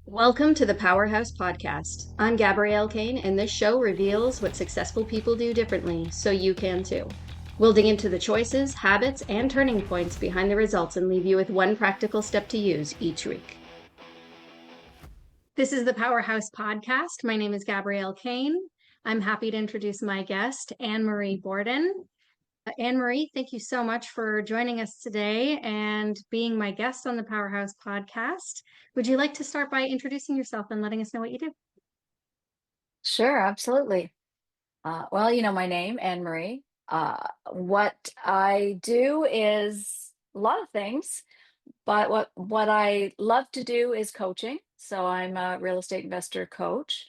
Welcome to the PowerHaus Podcast. I'm Gabrielle Caine, and this show reveals what successful people do differently so you can too. We'll dig into the choices, habits, and turning points behind the results and leave you with one practical step to use each week. This is the PowerHaus Podcast. My name is Gabrielle Caine. I'm happy to introduce my guest, Annmarie Bordin. Annmarie, thank you so much for joining us today and being my guest on the PowerHaus Podcast. Would you like to start by introducing yourself and letting us know what you do? Sure, absolutely. My name, Annmarie. What I do is a lot of things, but what I love to do is coaching. So I'm a real estate investor coach.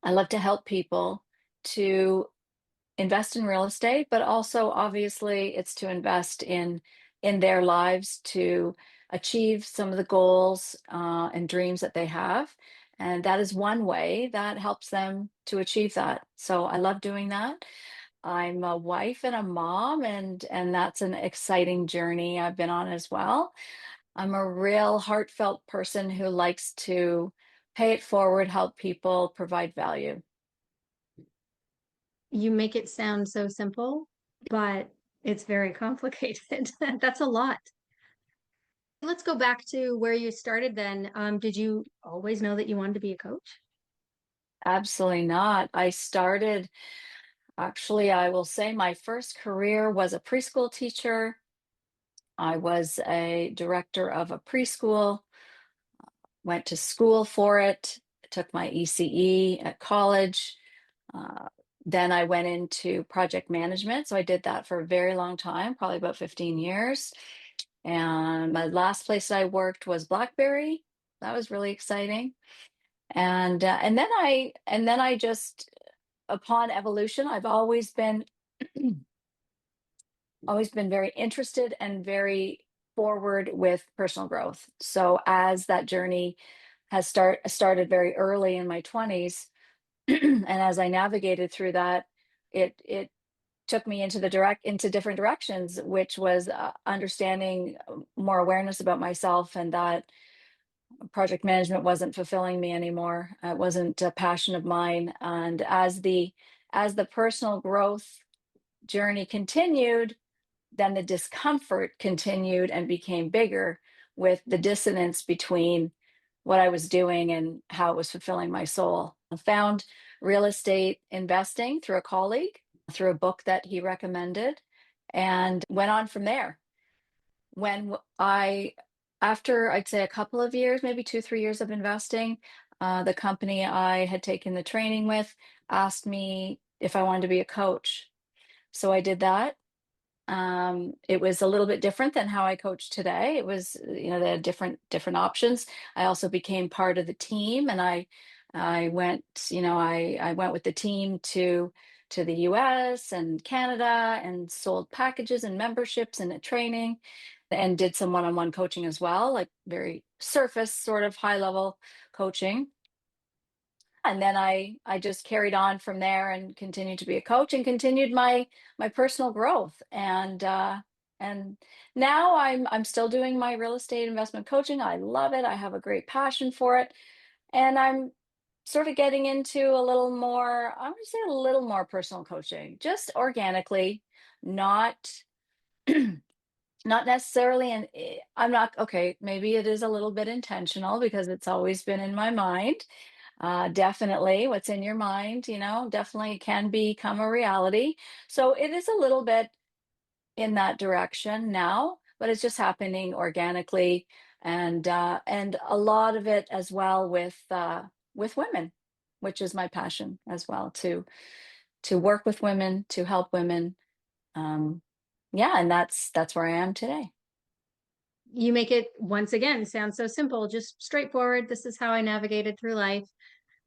I love to help people to invest in real estate, but also obviously it's to invest in their lives to achieve some of the goals and dreams that they have. And that is one way that helps them to achieve that. So I love doing that. I'm a wife and a mom, and that's an exciting journey I've been on as well. I'm a real heartfelt person who likes to pay it forward, help people, provide value. You make it sound so simple, but it's very complicated. That's a lot. Let's go back to where you started then. Did you always know that you wanted to be a coach? Absolutely not. Actually, I will say my first career was a preschool teacher. I was a director of a preschool, went to school for it, took my ECE at college. Uh, then I went into project management. So I did that for a very long time, probably about 15 years. And my last place I worked was BlackBerry. That was really exciting. And then I just, upon evolution, I've always been very interested and very forward with personal growth. So as that journey started very early in my 20s, and as I navigated through that, it took me into different directions, which was understanding more awareness about myself, and that project management wasn't fulfilling me anymore. It wasn't a passion of mine. And as the personal growth journey continued, then the discomfort continued and became bigger with the dissonance between what I was doing and how it was fulfilling my soul. I found real estate investing through a colleague, through a book that he recommended, and went on from there. When I, After I'd say a couple of years, maybe 2, 3 years of investing, the company I had taken the training with asked me if I wanted to be a coach. So I did that. It was a little bit different than how I coach today. It was, they had different options. I also became part of the team, and I went, I went with the team to the US and Canada and sold packages and memberships and training, and did some one-on-one coaching as well, like very surface sort of high level coaching. And then I just carried on from there and continued to be a coach and continued my personal growth. And now I'm still doing my real estate investment coaching. I love it. I have a great passion for it. And I'm sort of getting into a little more, I'm going to say a little more personal coaching, just organically, not not necessarily. And I'm not, okay, maybe it is a little bit intentional because it's always been in my mind. Definitely what's in your mind, definitely can become a reality. So it is a little bit in that direction now, but it's just happening organically, and a lot of it as well with women, which is my passion as well, to work with women, to help women. Um, yeah, and that's where I am today. You make it, once again, sound so simple, just straightforward. This is how I navigated through life.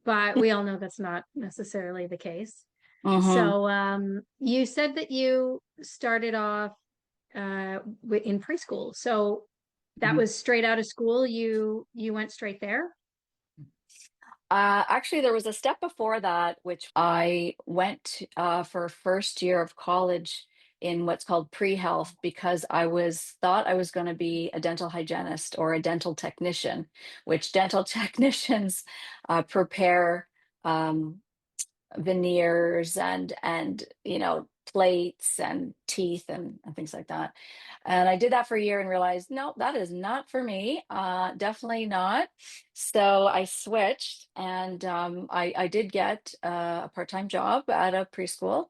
But we all know that's not necessarily the case. Hmm. So you said that you started off in preschool. So that was straight out of school. You went straight there. Actually, there was a step before that, which I went for first year of college in what's called pre-health because thought I was going to be a dental hygienist or a dental technician, which dental technicians prepare um, veneers and plates and teeth and things like that. And I did that for a year and realized, no, that is not for me. Definitely not. So I switched, and I did get a part-time job at a preschool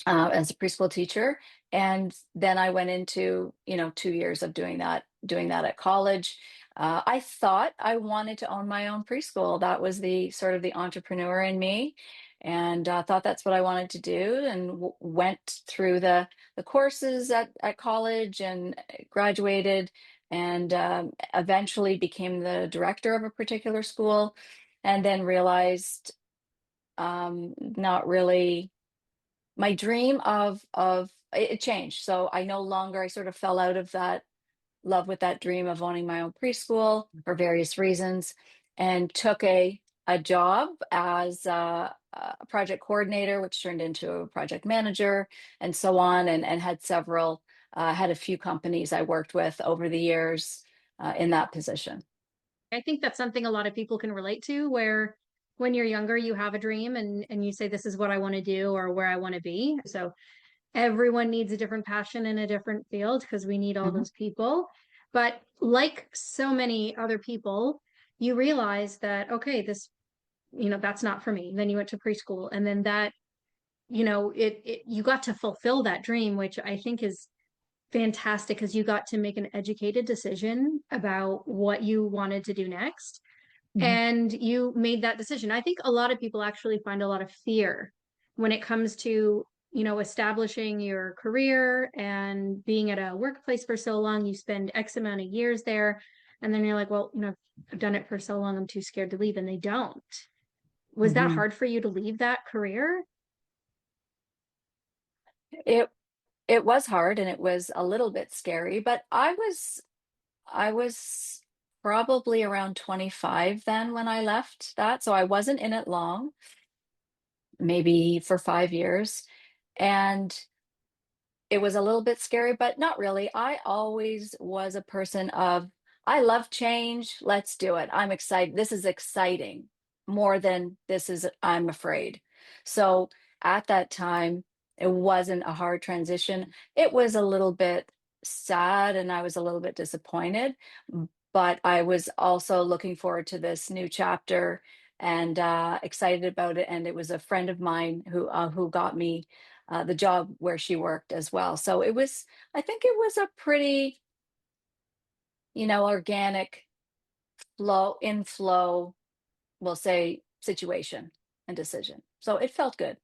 as a preschool teacher. And then I went into, 2 years of doing that at college. I thought I wanted to own my own preschool. That was the sort of the entrepreneur in me, and thought that's what I wanted to do. And went through the courses at college and graduated, and eventually became the director of a particular school, and then realized not really my dream of it changed. So I sort of fell out of that love with that dream of owning my own preschool for various reasons, and took a job as a project coordinator, which turned into a project manager, and so on, and had a few companies I worked with over the years in that position. I think that's something a lot of people can relate to, where when you're younger, you have a dream and you say, this is what I want to do or where I want to be. So everyone needs a different passion in a different field because we need all Mhm. those people. But like so many other people, you realize that, okay, this, that's not for me. Then you went to preschool and then that, you got to fulfill that dream, which I think is fantastic because you got to make an educated decision about what you wanted to do next. Mhm. And you made that decision. I think a lot of people actually find a lot of fear when it comes to, establishing your career and being at a workplace for so long. You spend X amount of years there. And then you're like, well, I've done it for so long, I'm too scared to leave. And they don't. Was that Mhm. hard for you to leave that career? It it was hard and it was a little bit scary, but I was probably around 25 then when I left that. So I wasn't in it long, maybe for 5 years. And it was a little bit scary, but not really. I always was a person of, I love change. Let's do it. I'm excited. This is exciting more than this is, I'm afraid. So at that time, it wasn't a hard transition. It was a little bit sad and I was a little bit disappointed, but I was also looking forward to this new chapter and excited about it. And it was a friend of mine who got me the job where she worked as well. So I think it was a pretty, organic inflow, we'll say, situation and decision. So it felt good.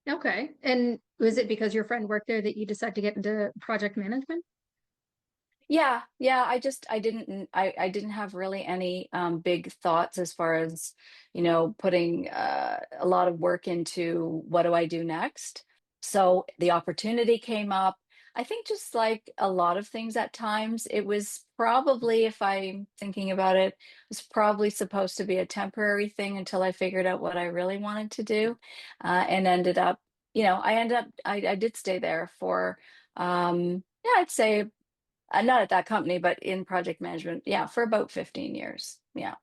Okay. And was it because your friend worked there that you decided to get into project management? Yeah, yeah. I didn't have really any big thoughts as far as, putting a lot of work into what do I do next. So the opportunity came up. I think just like a lot of things at times, it was probably, if I'm thinking about it, it was probably supposed to be a temporary thing until I figured out what I really wanted to do, and ended up, I did stay there for, yeah, I'd say not at that company, but in project management. Yeah, for about 15 years. Yeah.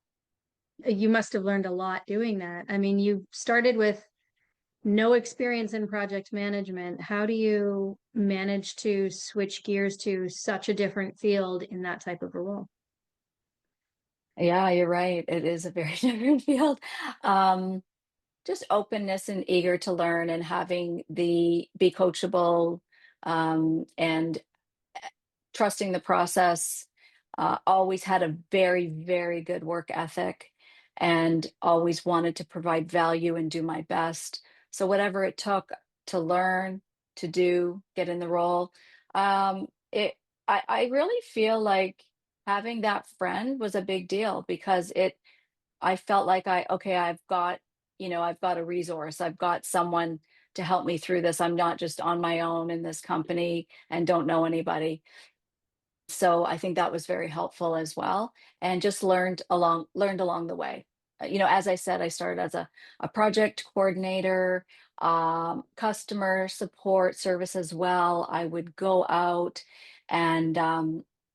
You must have learned a lot doing that. I mean, you started with no experience in project management. How do you manage to switch gears to such a different field in that type of a role? Yeah, you're right. It is a very different field. Um, just openness and eager to learn and having the be coachable, and trusting the process. Always had a very, very good work ethic and always wanted to provide value and do my best. So, whatever it took to learn, to do, get in the role, um, it, I really feel like having that friend was a big deal because I felt like okay, I've got a resource, I've got someone to help me through this. I'm not just on my own in this company and don't know anybody. So I think that was very helpful as well, and just learned along the way. as I said, I started as a project coordinator, customer support service as well. I would go out and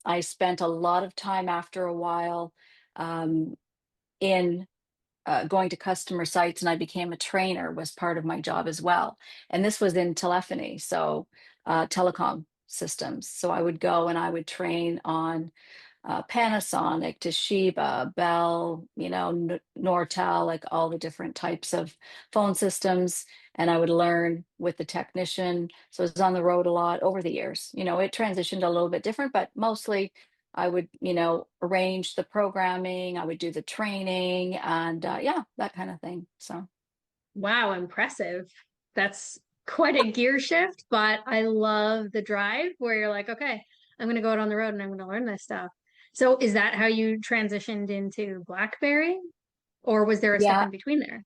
I spent a lot of time after a while um, in going to customer sites, and I became a trainer was part of my job as well. And this was in telephony, so telecom systems. So I would go and I would train on Panasonic, Toshiba, Bell, Nortel, like all the different types of phone systems. And I would learn with the technician. So I was on the road a lot over the years. It transitioned a little bit different, but mostly I would, arrange the programming, I would do the training, and yeah, that kind of thing. So, Wow, impressive. That's quite a gear shift, but I love the drive where you're like, okay, I'm going to go out on the road and I'm going to learn this stuff. So is that how you transitioned into BlackBerry, or was there a step yeah, in between there?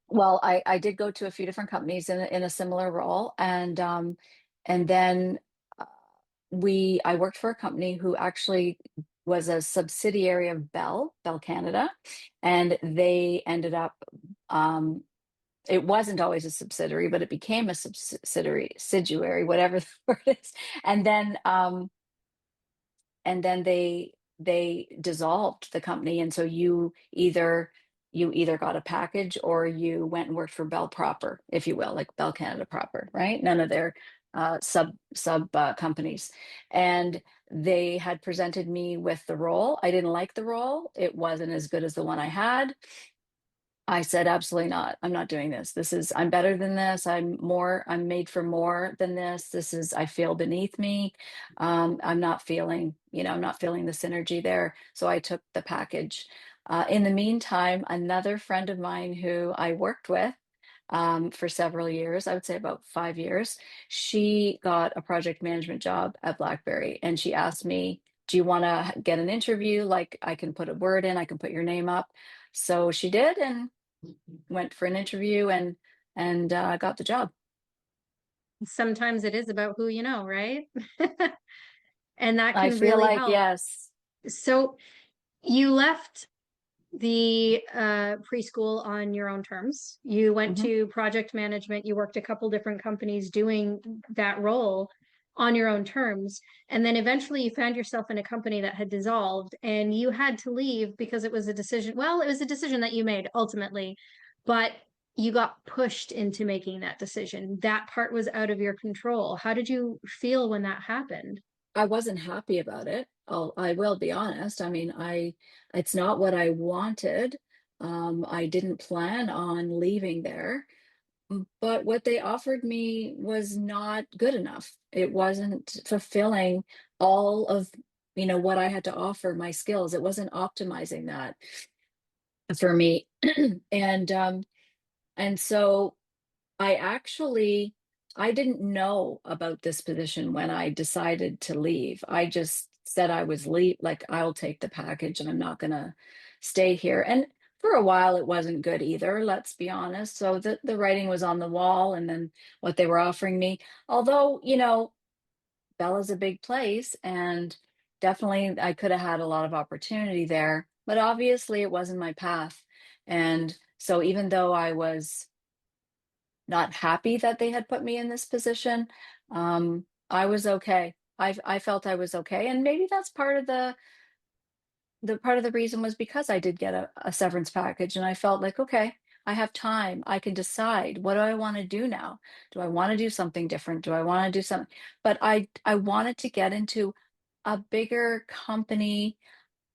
well, I did go to a few different companies in a similar role, and then uh, I worked for a company who actually was a subsidiary of Bell Canada, and they ended up um, it wasn't always a subsidiary, but it became a subsidiary, whatever the word is. And then they dissolved the company, and so you either got a package or you went and worked for Bell proper, if you will, like Bell Canada proper, right? None of their sub companies. And they had presented me with the role. I didn't like the role. It wasn't as good as the one I had. I said, absolutely not. I'm not doing this. I'm better than this. I'm made for more than this. I feel beneath me. I'm not feeling the synergy there. So I took the package. In the meantime, another friend of mine who I worked with for several years, I would say about 5 years, she got a project management job at BlackBerry. And she asked me, do you want to get an interview? Like, I can put a word in, I can put your name up. So she did, and went for an interview and got the job. Sometimes it is about who you know, right? And that I can feel really like, help. yes. So you left the preschool on your own terms. You went Mhm. to project management. You worked a couple different companies doing that role on your own terms. And then eventually you found yourself in a company that had dissolved and you had to leave because it was a decision. Well, it was a decision that you made ultimately, but you got pushed into making that decision. That part was out of your control. How did you feel when that happened? I wasn't happy about it. I will be honest. I mean, it's not what I wanted. I didn't plan on leaving there, but what they offered me was not good enough. It wasn't fulfilling all of, what I had to offer, my skills. It wasn't optimizing that for me. And so I didn't know about this position when I decided to leave. I just said I was like, I'll take the package and I'm not gonna stay here. And for a while it wasn't good either, let's be honest. So the writing was on the wall, and then what they were offering me. Although, Bella's a big place, and definitely I could have had a lot of opportunity there, but obviously it wasn't my path. And so even though I was not happy that they had put me in this position, I was okay. I felt I was okay, and maybe that's part of the reason was because I did get a severance package, and I felt like, okay, I have time. I can decide, what do I want to do now? Do I want to do something different? Do I want to do something? But I wanted to get into a bigger company.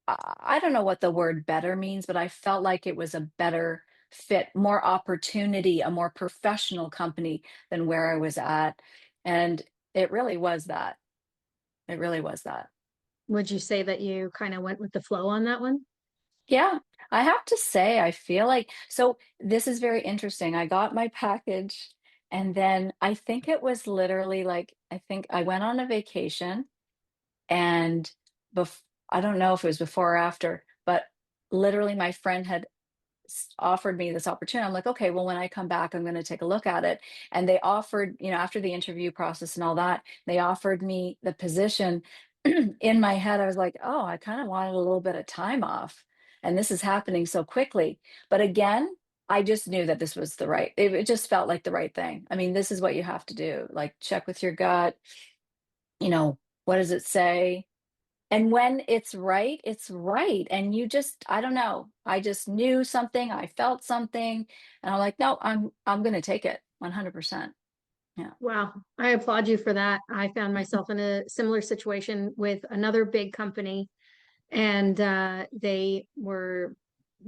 I don't know what the word better means, but I felt like it was a better fit, more opportunity, a more professional company than where I was at. And it really was that. It really was that. Would you say that you kind of went with the flow on that one? Yeah, I have to say, I feel like, so this is very interesting. I got my package, and then I think it was literally like, I think I went on a vacation, and I don't know if it was before or after, but literally my friend had offered me this opportunity. I'm like, okay, well, when I come back, I'm going to take a look at it. And they offered, after the interview process and all that, they offered me the position. In my head, I was like, oh, I kind of wanted a little bit of time off. and this is happening so quickly. But again, I just knew that this was it just felt like the right thing. I mean, this is what you have to do. Like, check with your gut, what does it say? And when it's right, it's right. And you just, I don't know. I just knew something. I felt something. And I'm like, no, I'm gonna take it 100%. Yeah. Wow, I applaud you for that. I found myself in a similar situation with another big company, and they were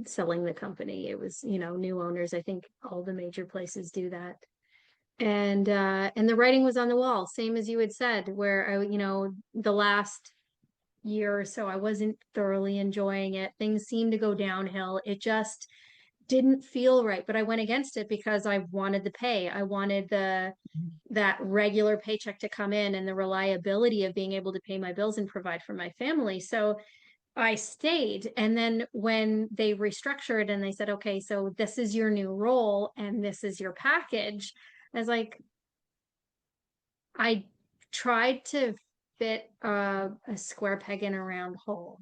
selling the company. It was, new owners. I think all the major places do that. And the writing was on the wall, same as you had said, where the last year or so I wasn't thoroughly enjoying it. Things seemed to go downhill. It just didn't feel right, but I went against it because I wanted the pay. I wanted that regular paycheck to come in and the reliability of being able to pay my bills and provide for my family. So I stayed. And then when they restructured and they said, okay, so this is your new role and this is your package, I was like, I tried to fit a square peg in a round hole.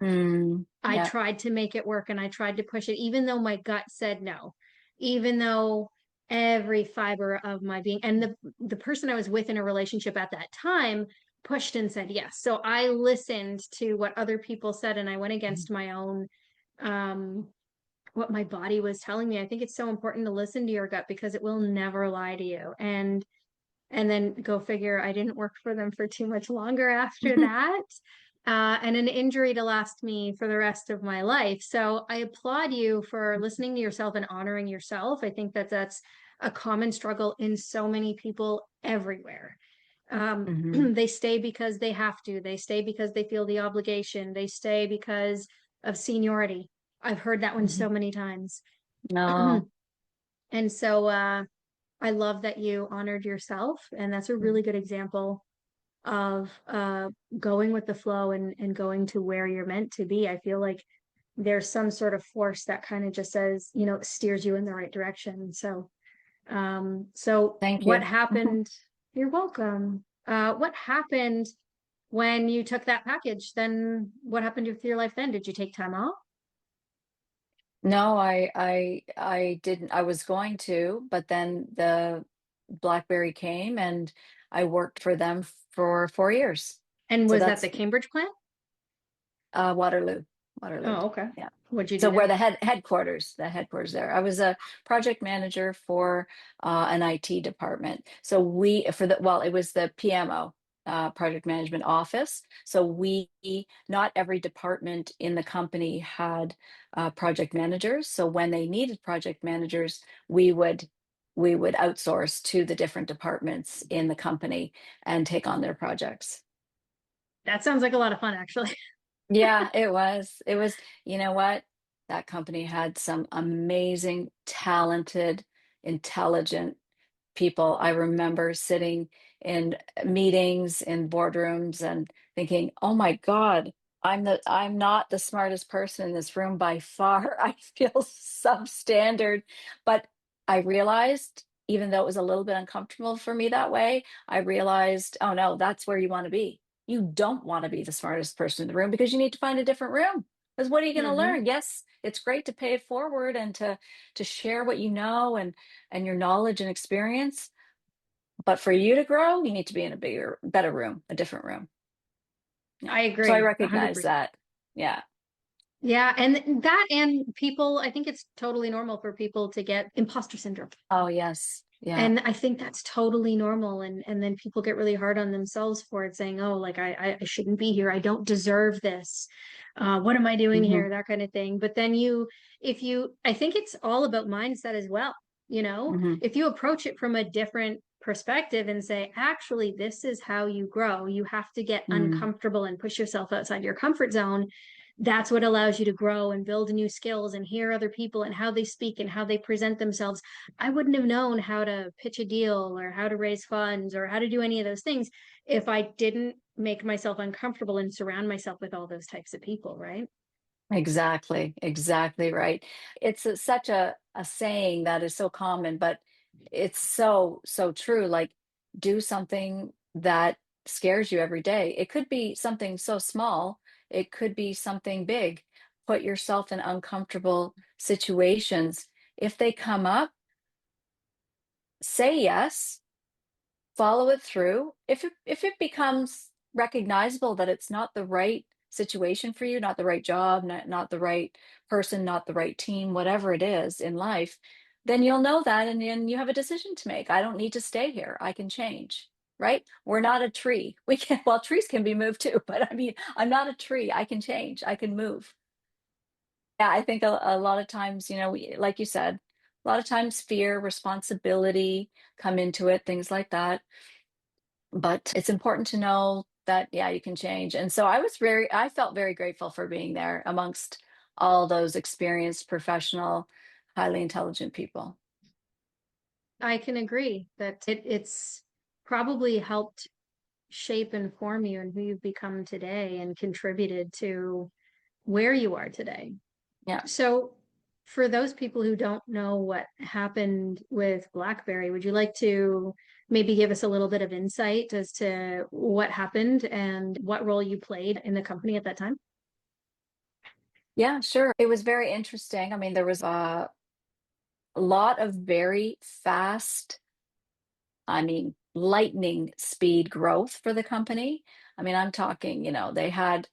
I Yeah. tried to make it work and I tried to push it, even though my gut said no, even though every fiber of my being and the person I was with in a relationship at that time pushed and said yes. So I listened to what other people said and I went against my own um what my body was telling me. I think it's so important to listen to your gut because it will never lie to you. And then go figure, I didn't work for them for too much longer after that. And an injury to last me for the rest of my life. So I applaud you for listening to yourself and honoring yourself. I think that that's a common struggle in so many people everywhere. Hmm. They stay because they have to. They stay because they feel the obligation. They stay because of seniority. I've heard that one Hmm. so many times. No. And so I love that you honored yourself, and that's a really good example of going with the flow and going to where you're meant to be. I feel like there's some sort of force that kind of just says, steers you in the right direction. So Thank what you. happened? You're welcome. What happened when you took that package? Then what happened with your life then? Did you take time off? No, I didn't. I was going to, but then the BlackBerry came and I worked for them for 4 years. And So was that the that's Cambridge plant? Waterloo. Waterloo. Oh, okay. Yeah. What'd you So do where there? the headquarters there. I was a project manager for an IT department. So it was the PMO, project management office. So not every department in the company had project managers. So when they needed project managers, we would outsource to the different departments in the company and take on their projects. That sounds like a lot of fun, actually. Yeah, it was. It was, you know what? That company had some amazing, talented, intelligent people. I remember sitting in meetings in boardrooms and thinking, "Oh my God, I'm not the smartest person in this room by far. I feel substandard." But I realized, even though it was a little bit uncomfortable for me that way, I realized, oh no, that's where you want to be. You don't want to be the smartest person in the room because you need to find a different room. Because what are you going to Hmm. learn? Yes, it's great to pay it forward and to share what you know and your knowledge and experience. But for you to grow, you need to be in a better room, a different room. Yeah. I So I agree, recognize 100%. that. Yeah. Yeah, and that and people, I think it's totally normal for people to get imposter syndrome. Oh, yes. Yeah. And I think that's totally normal. And then people get really hard on themselves for it, saying, oh, like I shouldn't be here. I don't deserve this. What am I doing Hmm. here? That kind of thing. But then I think it's all about mindset as well. Hmm. If you approach it from a different perspective and say, actually, this is how you grow. You have to get Mm. uncomfortable and push yourself outside your comfort zone. That's what allows you to grow and build new skills and hear other people and how they speak and how they present themselves. I wouldn't have known how to pitch a deal or how to raise funds or how to do any of those things if I didn't make myself uncomfortable and surround myself with all those types of people, right? Exactly. Exactly right. It's such a saying that is so common, but it's so true. Like, do something that scares you every day. It could be something so small, it could be something big, put yourself in uncomfortable situations. If they come up, say yes, follow it through. If it becomes recognizable that it's not the right situation for you, not the right job, not the right person, not the right team, whatever it is in life, then you'll know that, and then you have a decision to make. I don't need to stay here. I can change. Right? We're not a tree. We can, well, trees can be moved too, but I mean, I'm not a tree. I can change. I can move. Yeah, I think a lot of times, like you said, a lot of times fear, responsibility come into it, things like that. But it's important to know that, yeah, you can change. And so I felt very grateful for being there amongst all those experienced, professional, highly intelligent people. I can agree that it's probably helped shape and form you and who you've become today and contributed to where you are today. Yeah. So, for those people who don't know what happened with BlackBerry, would you like to maybe give us a little bit of insight as to what happened and what role you played in the company at that time? Yeah, sure. It was very interesting. I mean, there was a lot of very fast, I mean, lightning speed growth for the company. I mean, I'm talking, they had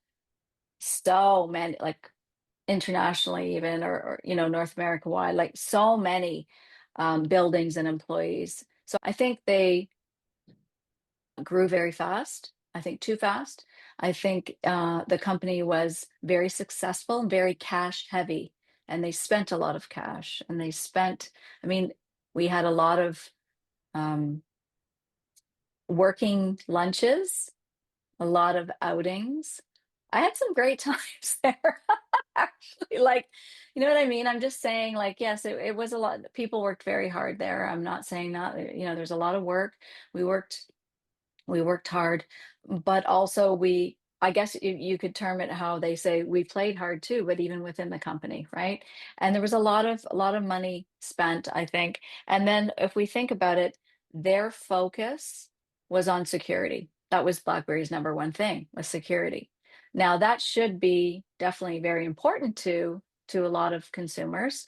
so many, like internationally even, or North America wide, like so many buildings and employees. So I think they grew very fast. I think too fast. I think the company was very successful and very cash heavy, and they spent a lot of cash. And I mean, we had a lot of um, working lunches, a lot of outings. I had some great times there. Actually, like, you know what I mean? I'm just saying, like, yes, it was a lot. People worked very hard there. I'm not saying not, there's a lot of work. We worked we worked hard, but also I guess you could term it how they say we played hard too, but even within the company, right? And there was a lot of money spent, I think. And then if we think about it, their focus was on security. That was BlackBerry's number one thing, was security. Now that should be definitely very important to a lot of consumers,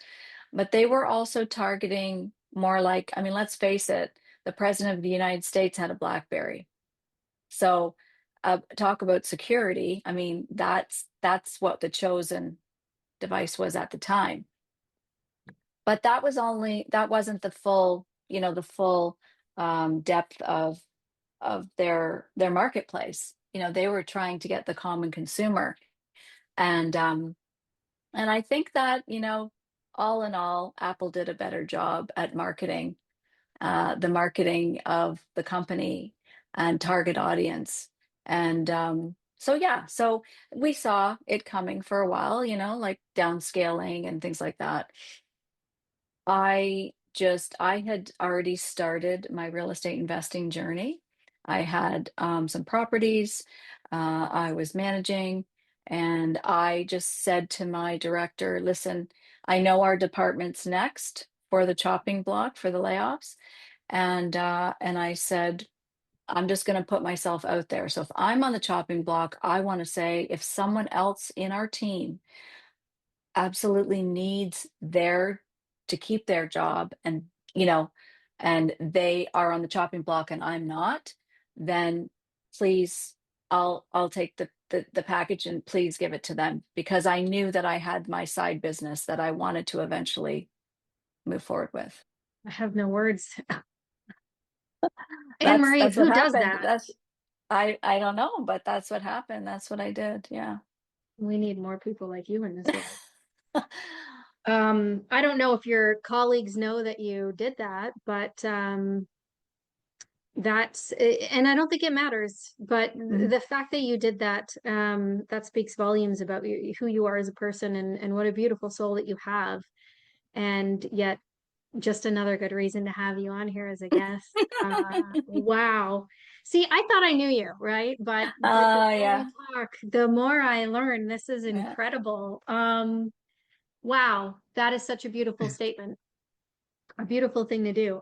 but they were also targeting more like, I mean, let's face it, the president of the United States had a BlackBerry. So, talk about security. I mean, that's what the chosen device was at the time. But that wasn't the full depth of their marketplace. They were trying to get the common consumer, and I think that all in all, Apple did a better job at marketing, the marketing of the company and target audience. And so, yeah, so we saw it coming for a while, like downscaling and things like that. I had already started my real estate investing journey. I had some properties I was managing, and I just said to my director, listen, I know our department's next for the chopping block for the layoffs. And I said, I'm just going to put myself out there. So if I'm on the chopping block, I want to say if someone else in our team absolutely needs to keep their job, and they are on the chopping block and I'm not, then please, I'll take the package, and please give it to them, because I knew that I had my side business that I wanted to eventually move forward with. I have no words. Anne That's Marie, that's what who does happened. that? I don't know, but that's what happened. That's what I did. Yeah. We need more people like you in this world. I don't know if your colleagues know that you did that, but and I don't think it matters, but Mhm. the fact that you did that, that speaks volumes about who you are as a person, and what a beautiful soul that you have. And yet, just another good reason to have you on here as a guest. Wow. See, I thought I knew you, right? But the more we Yeah. talk, the more I learn. This is Yeah. incredible. Wow, that is such a beautiful statement, a beautiful thing to do.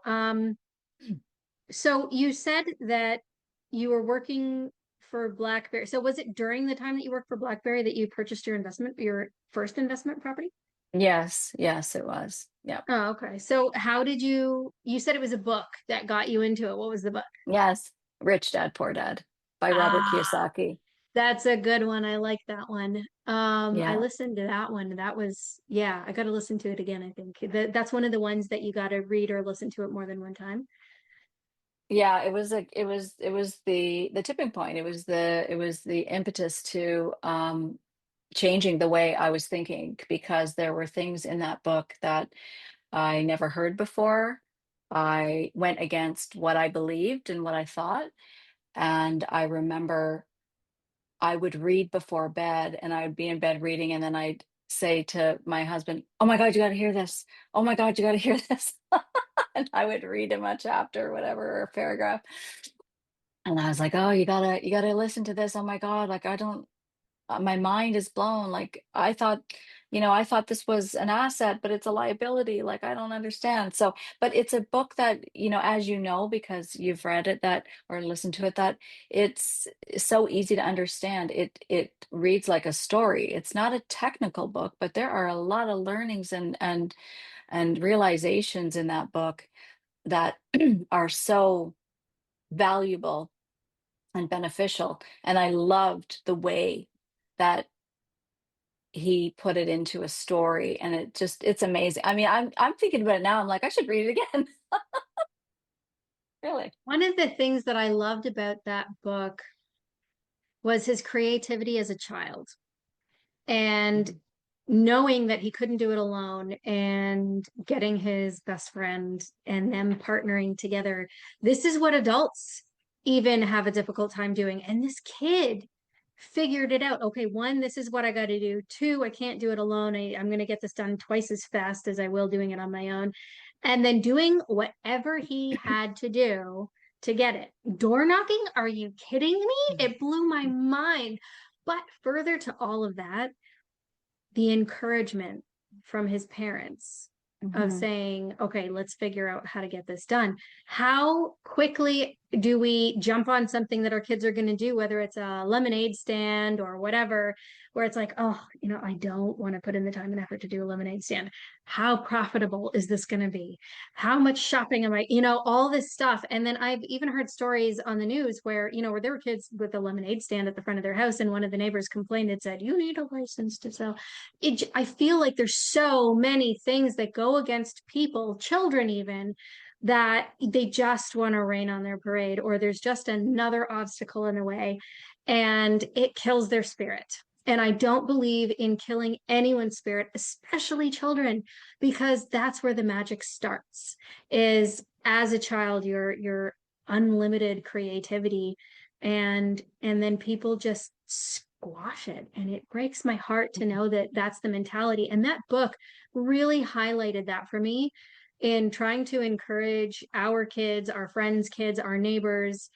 So you said that you were working for BlackBerry. So was it during the time that you worked for BlackBerry that you purchased your first investment property? Yes, yes, it was. Yeah. Oh, okay. So how did you said it was a book that got you into it. What was the book? Yes. Rich Dad, Poor Dad by Robert Ah, Kiyosaki. that's a good one. I like that one. I Yeah. listened to that one. That was, yeah, I got to listen to it again, I think. That's one of the ones that you got to read or listen to it more than one time. Yeah, it was the tipping point. It was the impetus to changing the way I was thinking, because there were things in that book that I never heard before. I went against what I believed and what I thought. And I remember I would read before bed, and I would be in bed reading, and then I'd say to my husband, "Oh my God, you got to hear this. Oh my God, you got to hear this." And I would read him a chapter, whatever, or a paragraph. And I was like, "Oh, you gotta listen to this. Oh my God, like I don't, my mind is blown. Like I thought this was an asset, but it's a liability. Like I don't understand." So, but it's a book that, as you know, because you've read it, that or listened to it, that it's so easy to understand. It reads like a story. It's not a technical book, but there are a lot of learnings and realizations in that book that are so valuable and beneficial. And I loved the way that he put it into a story, and it's amazing. I mean, I'm thinking about it now. I'm like, I should read it again. Really. One of the things that I loved about that book was his creativity as a child. And Mhm. knowing that he couldn't do it alone and getting his best friend and them partnering together. This is what adults even have a difficult time doing. And this kid figured it out. Okay, one, this is what I got to do. Two, I can't do it alone. I'm going to get this done twice as fast as I will doing it on my own. And then doing whatever he had to do to get it. Door knocking? Are you kidding me? Mhm. It blew my mind. But further to all of that, the encouragement from his parents of Mhm. saying, okay, let's figure out how to get this done. How quickly do we jump on something that our kids are going to do, whether it's a lemonade stand or whatever, where it's like, oh, I don't want to put in the time and effort to do a lemonade stand. How profitable is this going to be? How much shopping am I, all this stuff. And then I've even heard stories on the news where there were kids with a lemonade stand at the front of their house, and one of the neighbors complained and said, you need a license to sell. I feel like there's so many things that go against people, children even, that they just want to rain on their parade, or there's just another obstacle in the way, and it kills their spirit. And I don't believe in killing anyone's spirit, especially children, because that's where the magic starts. Is as a child, your unlimited creativity, and then people just squash it, and it breaks my heart to know that that's the mentality. And that book really highlighted that for me in trying to encourage our kids, our friends kids, our neighbors,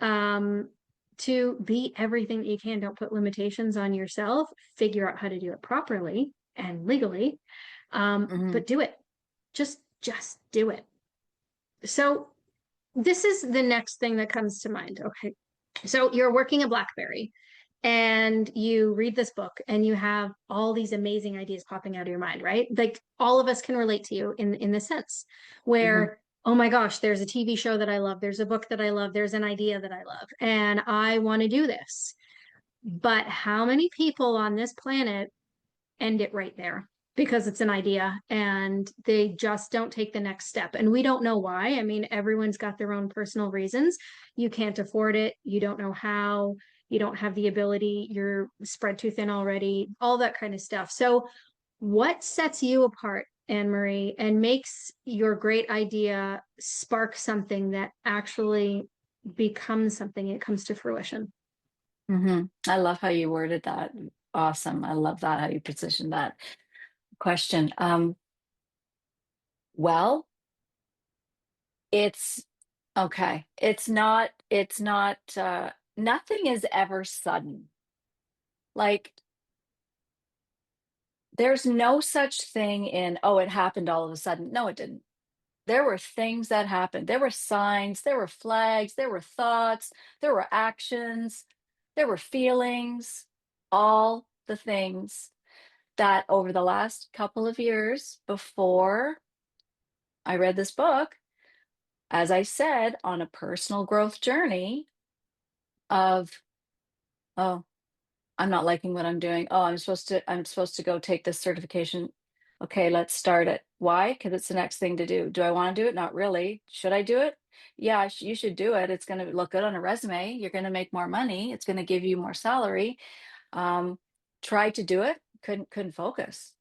um, to be everything that you can. Don't put limitations on yourself. Figure out how to do it properly and legally, Mhm. but do it. Just do it. So this is the next thing that comes to mind. Okay, so you're working at BlackBerry and you read this book and you have all these amazing ideas popping out of your mind, right? Like all of us can relate to you in the sense Mhm. where, oh my gosh, there's a TV show that I love, there's a book that I love, there's an idea that I love, and I want to do this. But how many people on this planet end it right there because it's an idea and they just don't take the next step? And we don't know why. I mean, everyone's got their own personal reasons. You can't afford it, you don't know how, you don't have the ability, you're spread too thin already, all that kind of stuff. So what sets you apart, Annmarie, and makes your great idea spark something that actually becomes something, it comes to fruition? Mhm. I love how you worded that. Awesome. I love that, how you positioned that question. Well, it's okay. Nothing is ever sudden. Like, there's no such thing in, oh, it happened all of a sudden. No, it didn't. There were things that happened. There were signs, there were flags, there were thoughts, there were actions. There were feelings, all the things that over the last couple of years before I read this book, as I said, on a personal growth journey of, oh, I'm not liking what I'm doing. Oh, I'm supposed to go take this certification. Okay, let's start it. Why? Because it's the next thing to do. Do I want to do it? Not really. Should I do it? Yeah, you should do it. It's going to look good on a resume. You're going to make more money. It's going to give you more salary. Um, Tried to do it. Couldn't focus.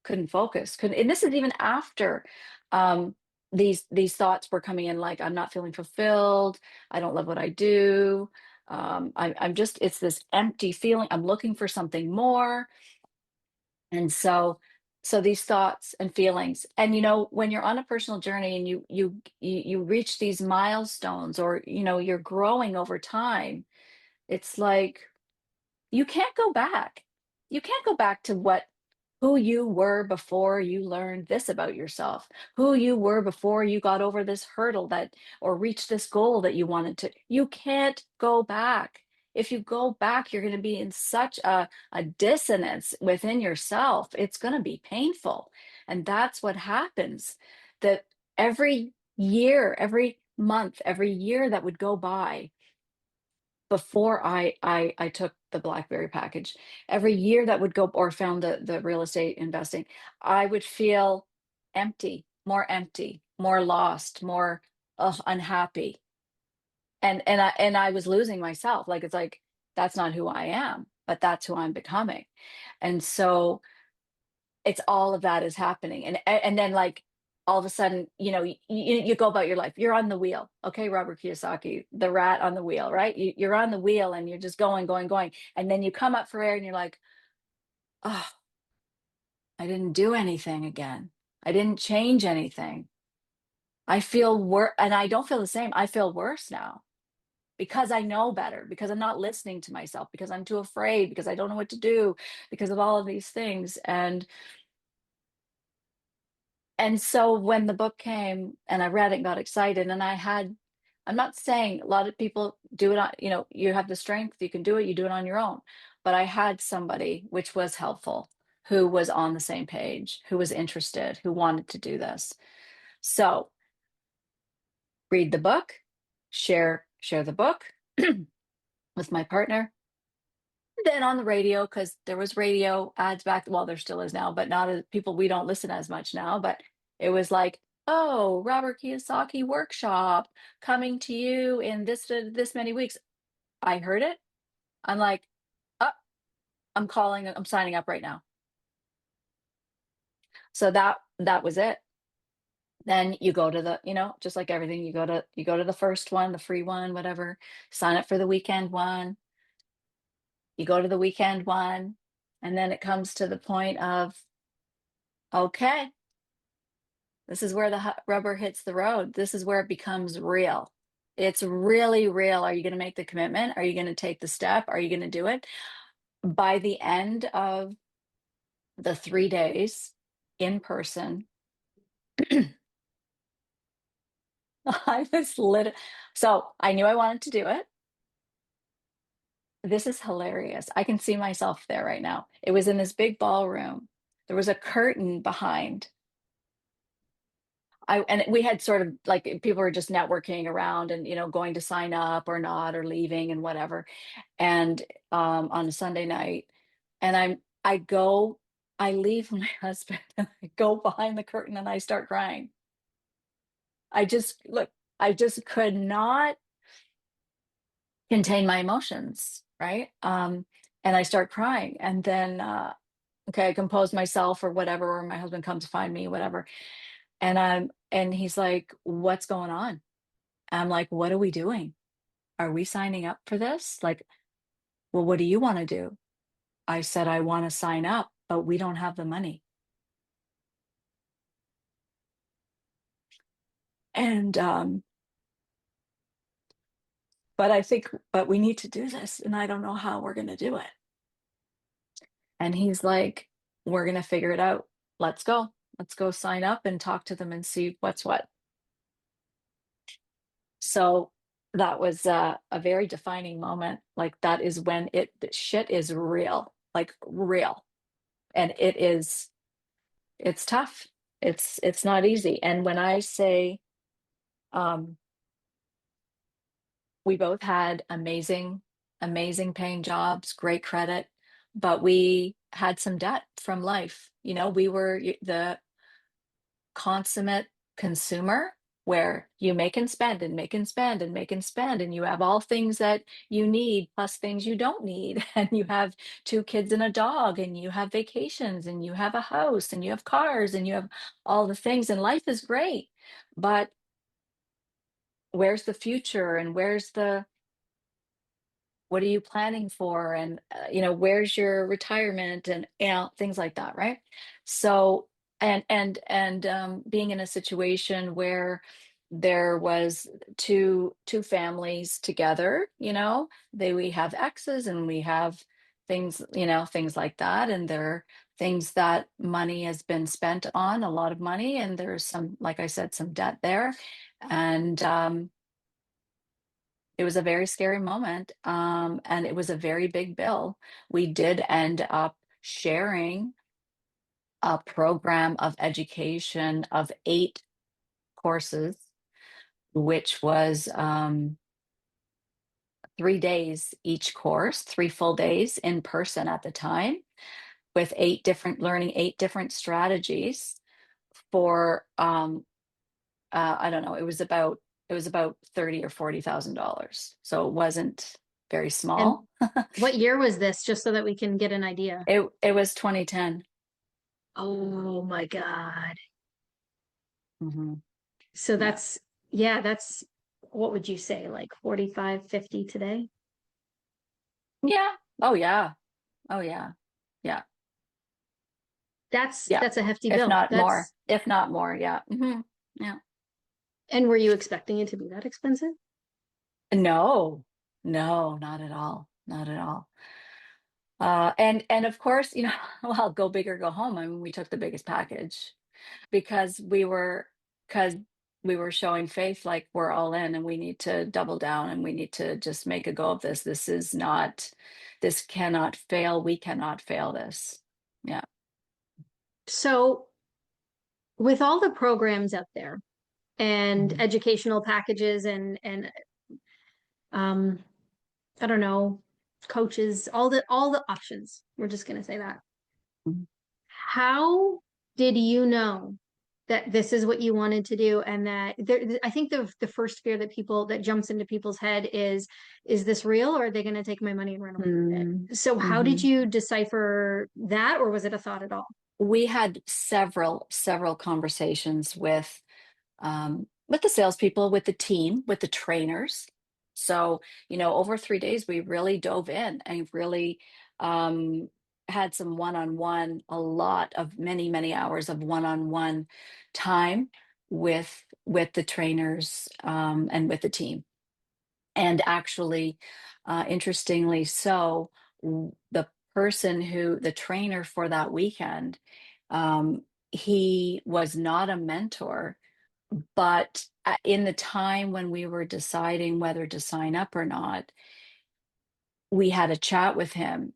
Couldn't focus. Couldn't. And this is even after um, these thoughts were coming in, like I'm not feeling fulfilled. I don't love what I do. I'm just, it's this empty feeling. I'm looking for something more. And so these thoughts and feelings, and when you're on a personal journey and you reach these milestones, or you're growing over time, it's like you can't go back. You can't go back to who you were before you learned this about yourself, who you were before you got over this hurdle or reached this goal that you wanted to. You can't go back. If you go back, you're going to be in such a dissonance within yourself. It's going to be painful. And that's what happens. That every year, every month, every year that would go by before I took the BlackBerry package, every year that would go, or found the real estate investing, I would feel empty, more lost, more unhappy. And I was losing myself. Like, it's like, that's not who I am, but that's who I'm becoming. And so it's all of that is happening. And then, like, all of a sudden, you go about your life, you're on the wheel. Okay, Robert Kiyosaki, the rat on the wheel, right? You're on the wheel and you're just going, and then you come up for air and you're like, oh, I didn't do anything again. I didn't change anything. I feel worse. And I don't feel the same. I feel worse now because I know better, because I'm not listening to myself, because I'm too afraid, because I don't know what to do, because of all of these things. And so when the book came and I read it and got excited, and I'm not saying a lot of people do it on, you have the strength, you can do it, you do it on your own. But I had somebody, which was helpful, who was on the same page, who was interested, who wanted to do this. So read the book, share the book with my partner. Then on the radio, because there was radio ads back, well, there still is now, but not as people, we don't listen as much now, but it was like, oh, Robert Kiyosaki workshop coming to you in this many weeks. I heard it. I'm like, oh, I'm signing up right now. So that was it. Then you go to just like everything, you go to the first one, the free one, whatever, sign up for the weekend one. You go to the weekend one, and then it comes to the point of, okay, this is where the rubber hits the road. This is where it becomes real. It's really real. Are you going to make the commitment? Are you going to take the step? Are you going to do it? By the end of the 3 days in person, I was lit. So I knew I wanted to do it. This is hilarious. I can see myself there right now. It was in this big ballroom. There was a curtain behind. And we had sort of, like, people were just networking around and going to sign up or not, or leaving and whatever. And on a Sunday night, and I leave my husband and I go behind the curtain and I start crying. I just could not contain my emotions, right? And I start crying, and then okay, I compose myself or whatever, or my husband comes to find me, whatever. And he's like, what's going on? I'm like, what are we doing? Are we signing up for this? Like, well, what do you want to do? I said, I want to sign up, but we don't have the money. And but we need to do this, and I don't know how we're going to do it. And he's like, we're going to figure it out. Let's go. Let's go sign up and talk to them and see what's what. So that was a very defining moment. Like that is when the shit is real, like real. And it's tough. It's not easy. And when I say, um, we both had amazing paying jobs, great credit, but we had some debt from life. We were the consummate consumer where you make and spend and make and spend and make and spend, and you have all things that you need plus things you don't need. And you have two kids and a dog, and you have vacations, and you have a house, and you have cars, and you have all the things, and life is great. But where's the future, and what are you planning for, and where's your retirement, and things like that, right? So being in a situation where there was two families together, we have exes, and we have things like that, and there are things that money has been spent on, a lot of money, and there's some, like I said, some debt there. And it was a very scary moment, and it was a very big bill. We did end up sharing a program of education of 8 courses, which was 3 days each course, 3 full days in person at the time, with learning 8 different strategies for I don't know, it was about 30 or $40,000. So it wasn't very And small. what year was this, just so that we can get an idea? It was 2010. Oh my God. Hmm. So Yeah. yeah, that's, what would you say, like 45, 50 today? Yeah. Oh yeah. Oh yeah. Yeah. Yeah. That's a hefty If bill. not more. If not more. Yeah. Yeah. And were you expecting it to be that expensive? No. No, not at all. Not at all. And of course, well, go big or go home. I mean, we took the biggest package because we were showing faith, like we're all in, and we need to double down, and we need to just make a go of this. This cannot fail. We cannot fail this. Yeah. So, with all the programs out there and Mhm. educational packages and um I don't know, coaches, all the options. We're just going to say that. Mhm. How did you know that this is what you wanted to do, and that I think the first fear that jumps into people's head is this real, or are they going to take my money and run away with Mm, it? So how did mhm. you decipher that, or was it a thought at all? We had several conversations with the salespeople, with the team, with the trainers. So, over 3 days, we really dove in and really um, had some one-on-one, a lot of many hours of one-on-one time with the trainers, and with the team. And actually, interestingly so, the the trainer for that weekend, um, he was not a mentor, but in the time when we were deciding whether to sign up or not, we had a chat with him,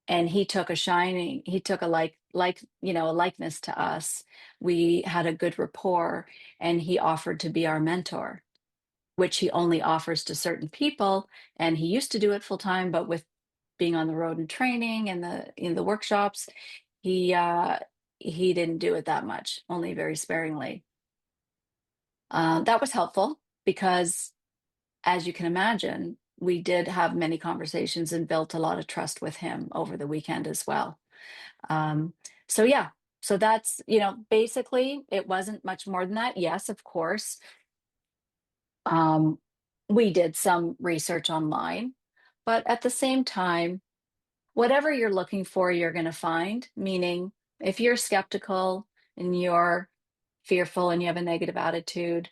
and he took a likeness to us. We had a good rapport, and he offered to be our mentor, which he only offers to certain people. And he used to do it full time, but with being on the road and training and the workshops, he uh, he didn't do it that much, only very sparingly. That was helpful because, as you can imagine, we did have many conversations and built a lot of trust with him over the weekend as well. Um, so yeah, so that's, basically it wasn't much more than that. Yes, of course. Um, we did some research online, but at the same time, whatever you're looking for, you're going to find. Meaning, if you're skeptical and you're fearful and you have a negative attitude,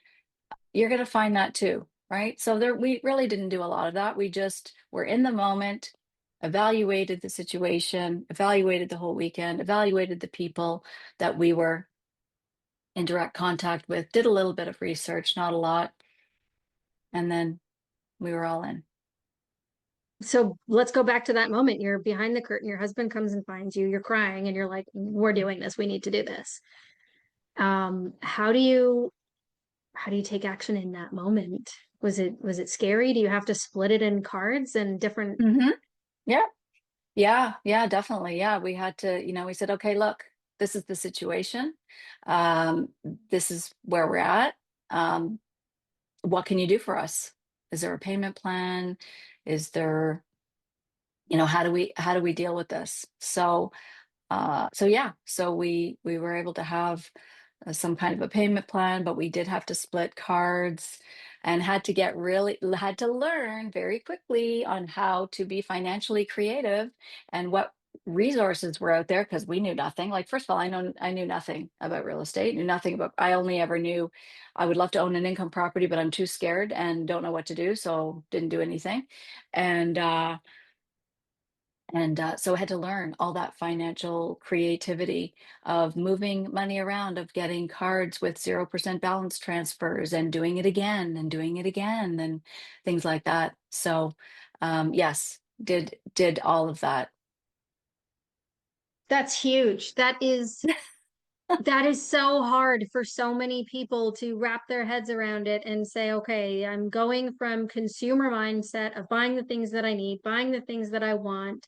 you're going to find that too, right? So we really didn't do a lot of that. We just were in the moment, evaluated the situation, evaluated the whole weekend, evaluated the people that we were in direct contact with, did a little bit of research, not a lot, and then We were all in. So let's go back to that moment. You're behind the curtain, your husband comes and finds you, you're crying, and you're like, we're doing this, we need to do this. How do you take action in that moment? Was it scary? Do you have to split it in cards and different? Hmm. Yeah. Yeah. Yeah, definitely. Yeah. We had to, we said, okay, look, this is the situation. Um, this is where we're at. Um, what can you do for us? Is there a payment plan? Is there, how do we deal with this? So yeah, so we were able to have some kind of a payment plan, but we did have to split cards and had to learn very quickly on how to be financially creative and what resources were out there, because we knew nothing. Like, first of all, I knew nothing about real estate, knew nothing about, I only ever knew I would love to own an income property, but I'm too scared and don't know what to do, so didn't do anything. And so I had to learn all that financial creativity of moving money around, of getting cards with 0% balance transfers and doing it again and doing it again and things like that. So, yes, did all of that. That's huge. That is so hard for so many people to wrap their heads around it and say, okay, I'm going from consumer mindset of buying the things that I need, buying the things that I want,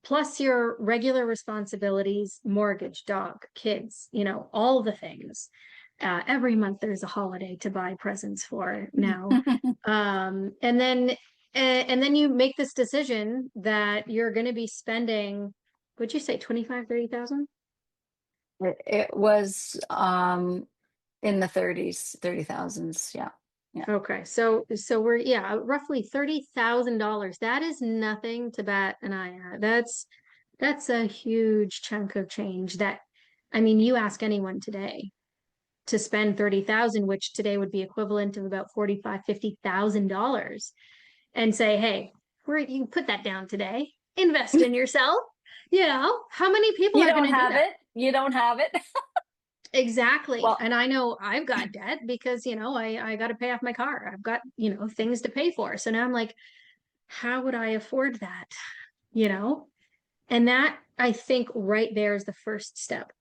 plus your regular responsibilities, mortgage, dog, kids, all the things. Every month there's a holiday to buy presents for now. And then you make this decision that you're going to be spending, would you say 25, 30,000? It was in the 30,000s. Yeah. Yeah. Okay, so we're roughly $30,000. That is nothing to bat an eye at. That's a huge chunk of change that, I mean, you ask anyone today to spend 30,000, which today would be equivalent of about 45, $50,000, and say, hey, you can put that down today, invest in yourself. How many people You are don't going to do have that? it. You don't have it. Exactly. Well, And I know I've got debt because, I got to pay off my car. I've got, things to pay for. So now I'm like, how would I afford that? You know? And that, I think, right there is the first step.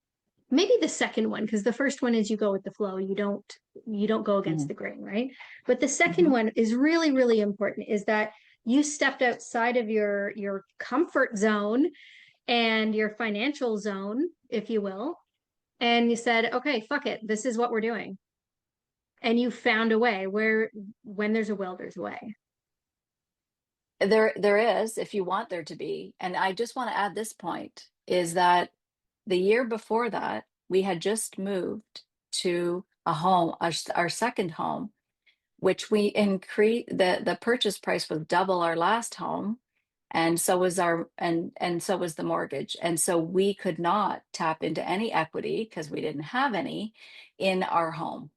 Maybe the second one, because the first one is you go with the flow. You don't go against mhm, the grain, right? But the second mhm. one is really, really important, is that you stepped outside of your comfort zone and your financial zone, if you will, and you said, okay, fuck it, this is what we're doing. And you found a way where, when there's a will, there's a way. There is, if you want there to be. And I just want to add this point is that the year before that, we had just moved to a home, our second home, which we increased the purchase price was double our last home. And so was and so was the mortgage. And so we could not tap into any equity because we didn't have any in our home.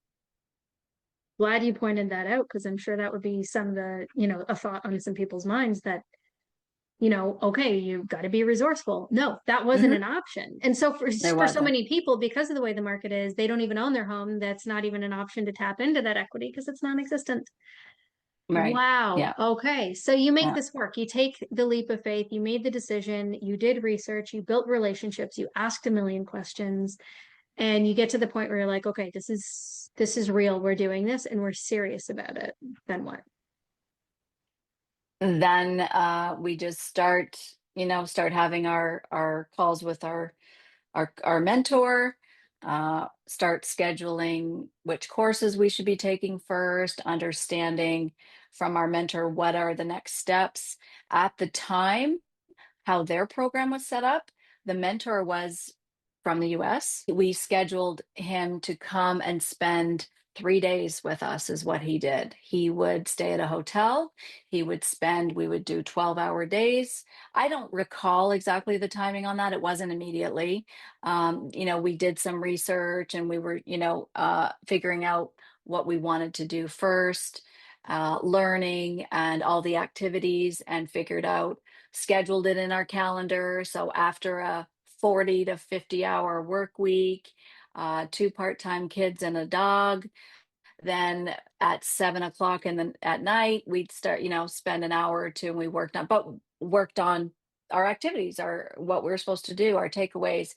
Glad you pointed that out, because I'm sure that would be some of a thought on some people's minds that, okay, you've got to be resourceful. No, that wasn't Hmm. an option. And so There for so wasn't. many people, because of the way the market is, they don't even own their home. That's not even an option to tap into that equity because it's non-existent. Right. Wow. Yeah. Okay. So you make Yeah. this work. You take the leap of faith. You made the decision. You did research. You built relationships. You asked a million questions, and you get to the point where you're like, okay, this is real. We're doing this, and we're serious about it. Then what? Then we just start having our calls with our mentor, start scheduling which courses we should be taking first, understanding from our mentor what are the next steps. At the time, how their program was set up, the mentor was from the US. We scheduled him to come and spend 3 days with us, is what he did. He would stay at a hotel. We would do 12-hour days. I don't recall exactly the timing on that. It wasn't immediately. We did some research and we were, figuring out what we wanted to do first, learning and all the activities, and scheduled it in our calendar. So after a 40 to 50 hour work week, two part-time kids and a dog, Then at 7 o'clock at night, we'd start, spend an hour or two, and we worked on our activities, our what we were supposed to do, our takeaways.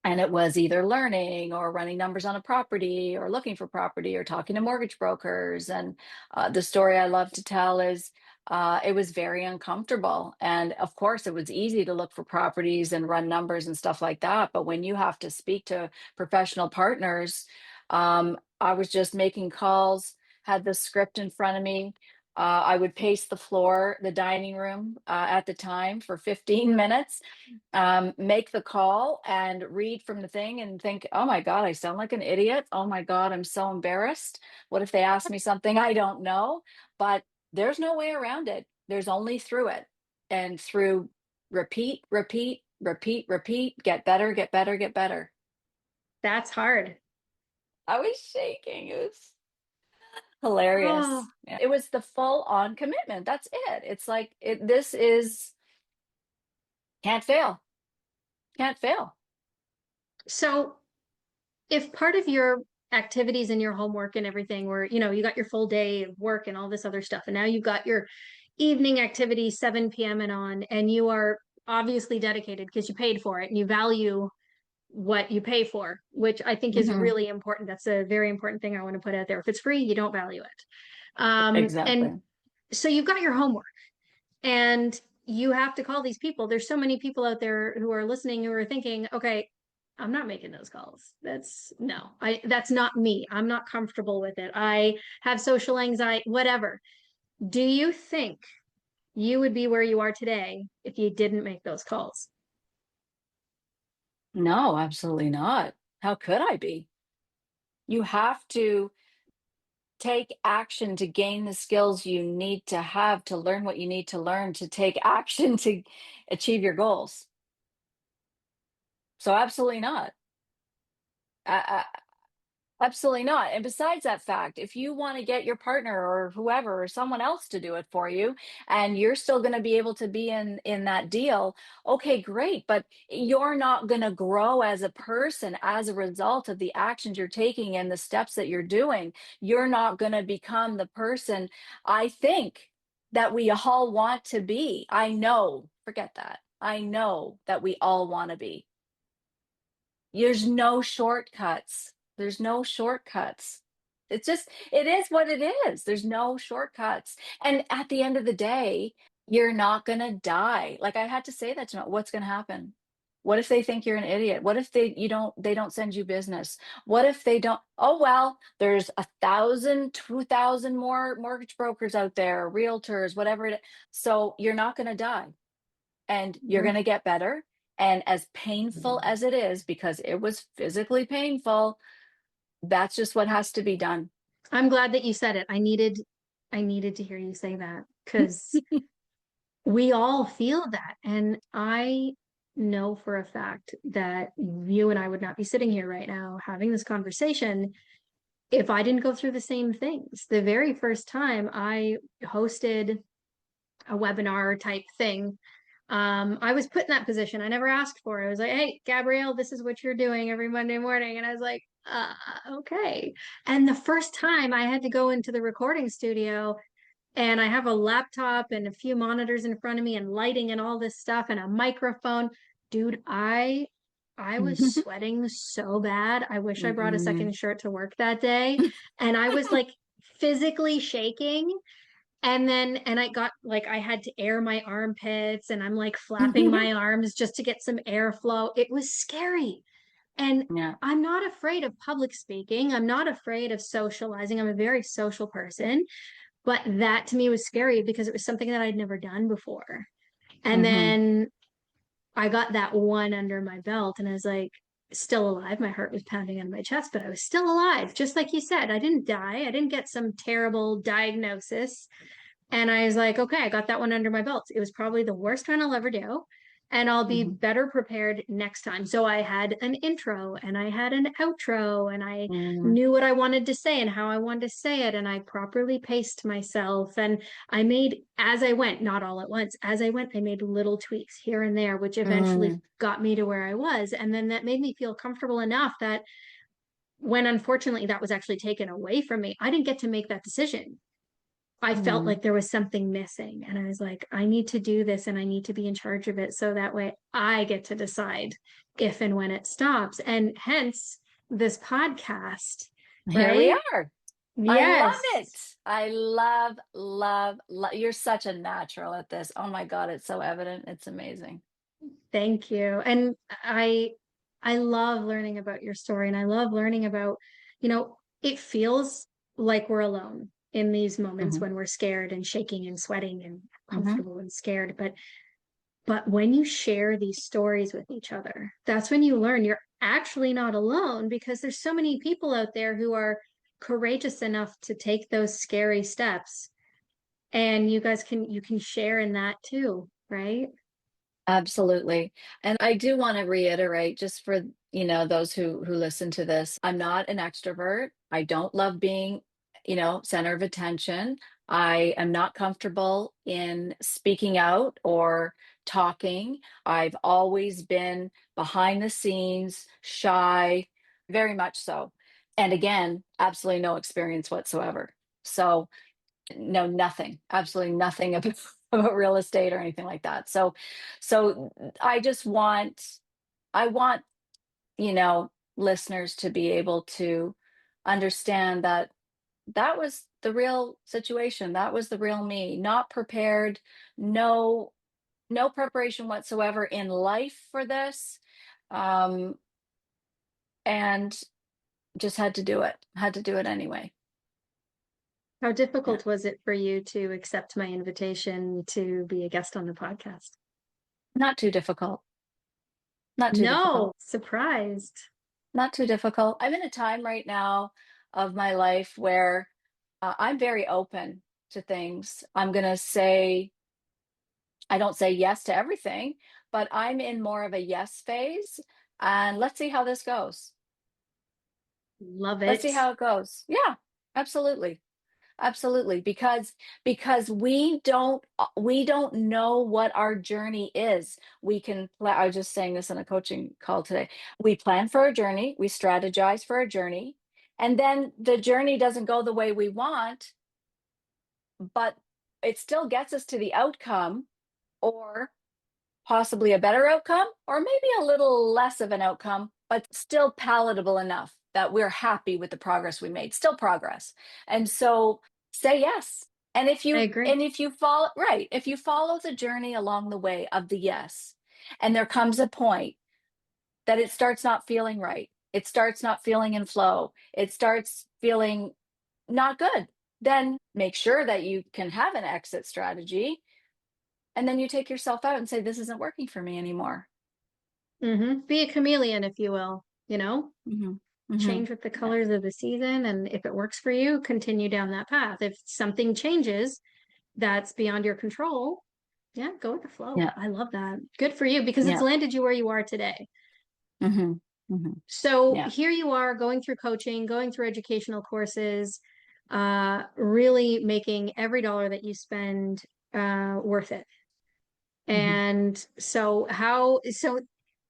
And it was either learning or running numbers on a property or looking for property or talking to mortgage brokers. And the story I love to tell is it was very uncomfortable. And of course, it was easy to look for properties and run numbers and stuff like that. But when you have to speak to professional partners, I was just making calls, had the script in front of me. I would pace the floor, the dining room at the time for 15 minutes, make the call and read from the thing and think, oh my God, I sound like an idiot. Oh my God, I'm so embarrassed. What if they ask me something I don't know? But there's no way around it. There's only through it, and through repeat, repeat, repeat, repeat, get better, get better, get better. That's hard. I was shaking. It was hilarious. Oh, Yeah. It was the full on commitment. That's it. It's like this is can't fail. Can't fail. so if part of your activities and your homework and everything were, you got your full day of work and all this other stuff, and now you've got your evening activity 7 p.m. and on, and you are obviously dedicated because you paid for it and you value what you pay for, which I think is Hmm. really important. That's a very important thing I want to put out there. If it's free, you don't value it. And Exactly. so you've got your homework and you have to call these people. There's so many people out there who are listening who are thinking, okay, I'm not making those calls. That's not me. I'm not comfortable with it. I have social anxiety, whatever. Do you think you would be where you are today if you didn't make those calls? No, absolutely not. How could I be? You have to take action to gain the skills you need to have to learn what you need to learn to take action to achieve your goals. So absolutely not. Absolutely not. And besides that fact, if you want to get your partner or whoever or someone else to do it for you, and you're still going to be able to be in that deal, okay, great. But you're not going to grow as a person as a result of the actions you're taking and the steps that you're doing. You're not going to become the person I think that we all want to be. I know, forget that. I know that we all want to be. There's no shortcuts. There's no shortcuts. It is what it is. There's no shortcuts. And at the end of the day, you're not going to die. Like I had to say that to them. What's going to happen? What if they think you're an idiot? What if they don't send you business? What if they don't? Oh, well, there's 1,000, 2,000 more mortgage brokers out there, realtors, whatever it is. So you're not going to die, and you're going to get better. And as painful as it is, because it was physically painful, that's just what has to be done. I'm glad that you said it. I needed to hear you say that because we all feel that. And I know for a fact that you and I would not be sitting here right now having this conversation if I didn't go through the same things. The very first time I hosted a webinar type thing, I was put in that position. I never asked for it. I was like, hey, Gabrielle, this is what you're doing every Monday morning. And I was like, okay. And the first time I had to go into the recording studio and I have a laptop and a few monitors in front of me and lighting and all this stuff and a microphone. Dude, I was sweating so bad. I wish I brought a Mhm. second shirt to work that day. And I was like physically shaking. And I got like I had to air my armpits and I'm like flapping my arms just to get some airflow. It was scary. And Yeah. I'm not afraid of public speaking. I'm not afraid of socializing. I'm a very social person. But that to me was scary because it was something that I'd never done before. And Hmm. then I got that one under my belt and I was like, still alive. My heart was pounding on my chest, but I was still alive. Just like you said, I didn't die. I didn't get some terrible diagnosis. And I was like, okay, I got that one under my belt. It was probably the worst one I'll ever do. And I'll be Hmm. better prepared next time. So I had an intro and I had an outro and I Hmm. knew what I wanted to say and how I wanted to say it. And I properly paced myself. And I made, as I went, not all at once, as I went, I made little tweaks here and there, which eventually Hmm. got me to where I was. And then that made me feel comfortable enough that when unfortunately that was actually taken away from me, I didn't get to make that decision. I felt Mhm. like there was something missing. And I was like, I need to do this and I need to be in charge of it. So that way I get to decide if and when it stops. And hence this podcast, Here we right? are. I love Yes. it. I love, love, love. You're such a natural at this. Oh my God, it's so evident. It's amazing. Thank you. And I I love learning about your story and I love learning about, it feels like we're alone in these moments Hmm. when we're scared and shaking and sweating and Hmm. comfortable and scared. But when you share these stories with each other, that's when you learn you're actually not alone because there's so many people out there who are courageous enough to take those scary steps. And you can share in that too, right? Absolutely. And I do want to reiterate just for, those who listen to this, I'm not an extrovert. I don't love being, center of attention. I am not comfortable in speaking out or talking. I've always been behind the scenes, shy, very much so. And again, absolutely no experience whatsoever. So, know nothing, absolutely nothing about, about real estate or anything like that. So I just want, I want, listeners to be able to understand that that was the real situation. That was the real me, not prepared, no, no preparation whatsoever in life for this. Um, and just had to do it anyway. How Yeah. difficult was it for you to accept my invitation to be a guest on the podcast? Not too difficult. Not too No, difficult. surprised. Not too difficult. I'm in a time right now of my life where I'm very open to things. I'm going to say, I don't say yes to everything, but I'm in more of a yes phase. And let's see how this goes. Love Let's see it. how it goes. Yeah, absolutely. Absolutely, because we don't know what our journey is. I was just saying this in a coaching call today. We plan for a journey, we strategize for a journey, and then the journey doesn't go the way we want, but it still gets us to the outcome, or possibly a better outcome, or maybe a little less of an outcome, but still palatable enough that we're happy with the progress we made. Still progress. And so say yes. And if I you agree. and if you follow right, if you follow the journey along the way of the yes, and there comes a point that it starts not feeling right. It starts not feeling in flow. It starts feeling not good. Then make sure that you can have an exit strategy, and then you take yourself out and say, this isn't working for me anymore. Be a chameleon, if you will, Mhm. Mhm. change with the Yeah. colors of the season. And if it works for you, continue down that path. If something changes that's beyond your control, yeah, go with the flow. Yeah. I love that. Good for you because it's Yeah. landed you where you are today. Mhm. Mhm. So Yeah. here you are going through coaching, going through educational courses, really making every dollar that you spend worth it. Mhm. And so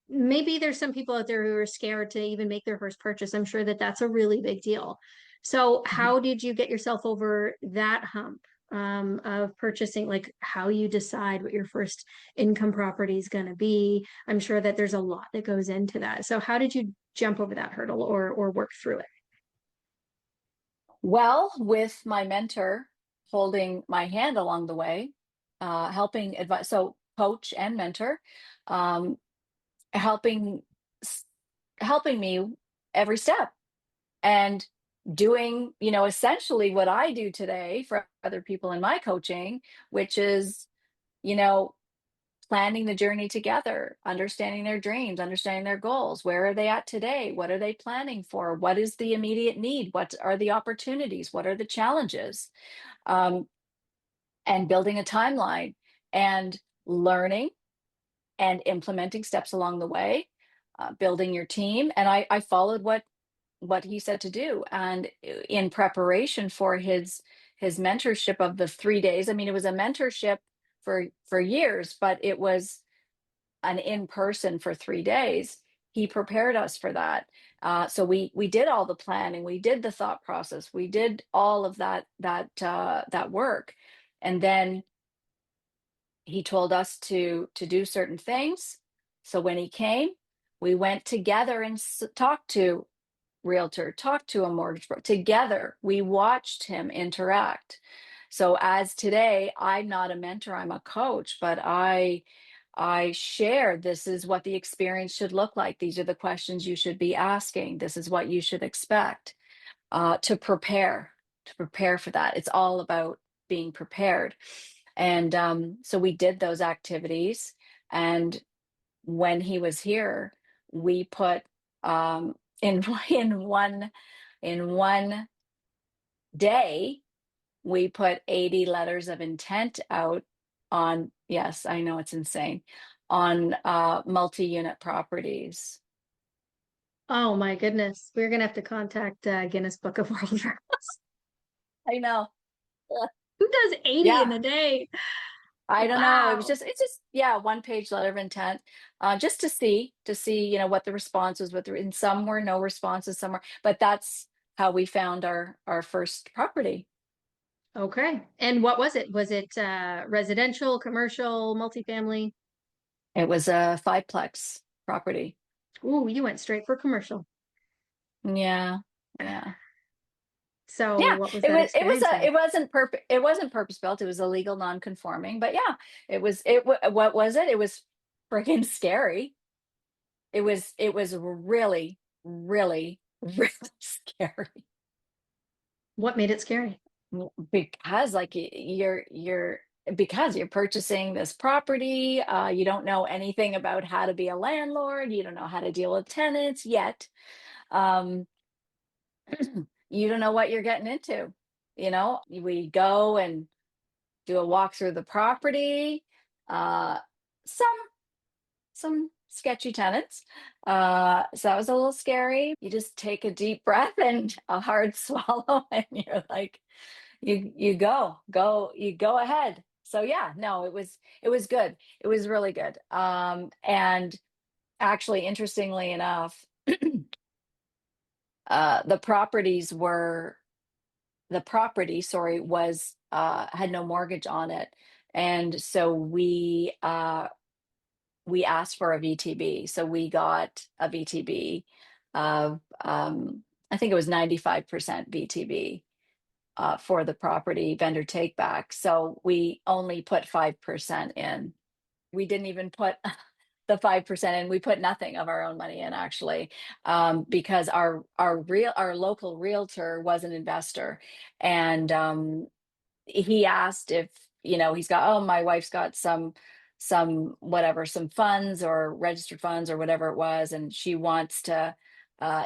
maybe there's some people out there who are scared to even make their first purchase. I'm sure that that's a really big deal. So Mhm. how did you get yourself over that hump of purchasing, like how you decide what your first income property is going to be? I'm sure that there's a lot that goes into that. So how did you jump over that hurdle or work through it? Well, with my mentor holding my hand along the way, helping advise, so coach and mentor, um, helping s- helping me every step, and doing, essentially what I do today for other people in my coaching, which is, you know, planning the journey together, understanding their dreams, understanding their goals. Where are they at today? What are they planning for? What is the immediate need? What are the opportunities? What are the challenges? Um, and building a timeline, and learning and implementing steps along the way, building your team. And I followed what he said to do. And in preparation for his mentorship of the 3 days, I mean, it was a mentorship for years, but it was an in person for 3 days. he prepared us for that. So we did all the planning, we did the thought process, we did all of that work, and then he told us to do certain things. So when he came, we went together and talked to realtor, talked to a mortgage broker together. We watched him interact. So as today, I'm not a mentor, I'm a coach, but I share, this is what the experience should look like. These are the questions you should be asking. This is what you should expect, to prepare for that. It's all about being prepared. And so we did those activities. And when he was here, we put in in one day, we put 80 letters of intent out on, yes, I know it's insane, on multi-unit properties. Oh my goodness. We're gonna have to contact Guinness Book of World Records. I know. Ugh. Who does 80 in Yeah. a day? I don't know. Wow. It's just, yeah, one page letter of intent, just to see, what the response was. And some were no responses, some were, but that's how we found our first property. Okay. And what was it? Was it residential, commercial, multifamily? It was a fiveplex property. Ooh, you went straight for commercial. Yeah, yeah, So yeah. what was It that was it was experience a like? it wasn't purpose built. It was illegal non-conforming. But yeah, what was it? It was freaking scary. It was really, really, really scary. What made it scary? Because like because you're purchasing this property, you don't know anything about how to be a landlord, you don't know how to deal with tenants yet. um you don't know what you're getting into. We go and do a walk through the property. Some some sketchy tenants. So that was a little scary. You just take a deep breath and a hard swallow, and you're like, you go ahead. So yeah, no, it was good. It was really good. And actually, interestingly enough, the property, sorry, was had no mortgage on it, and so we asked for a VTB. So we got a VTB of, I think it was 95% VTB, for the property vendor take back. So we only put 5% in. We didn't even put the 5% in. We put nothing of our own money in, actually, because our local realtor was an investor. And he asked if, he's got, oh, my wife's got some funds or registered funds or whatever it was, and she wants to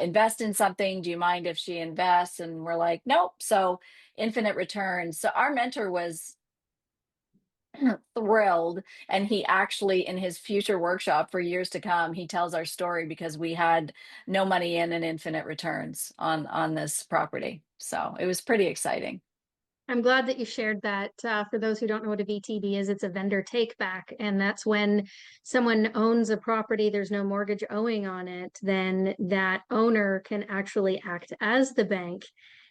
invest in something. Do you mind if she invests? And we're like, nope. So infinite returns. So our mentor was thrilled. And he actually, in his future workshop for years to come, he tells our story because we had no money in and infinite returns on this property. So it was pretty exciting. I'm glad that you shared that. For those who don't know what a VTB is, it's a vendor take back. And that's when someone owns a property, there's no mortgage owing on it, then that owner can actually act as the bank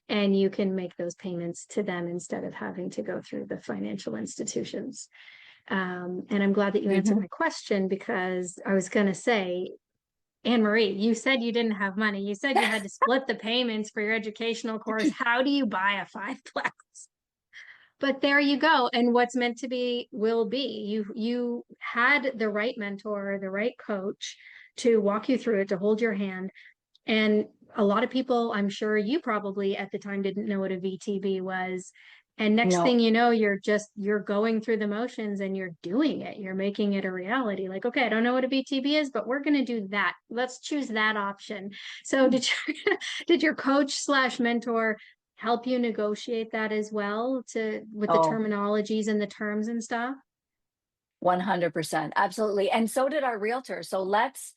and you can make those payments to them instead of having to go through the financial institutions. And I'm glad that you answered Mhm. my question because I was going to say, Annmarie, you said you didn't have money. You said you had to split the payments for your educational course. How do you buy a fiveplex? But there you go. And what's meant to be will be. You had the right mentor, the right coach to walk you through it, to hold your hand. And a lot of people, I'm sure you probably at the time didn't know what a VTB was. And next No. thing you know, you're going through the motions and you're doing it. You're making it a reality. Like, okay, I don't know what a VTB is, but we're going to do that. Let's choose that option. So did your coach slash mentor help you negotiate that as well with the Oh, terminologies and the terms and stuff? 100%. Absolutely. And so did our realtor. So let's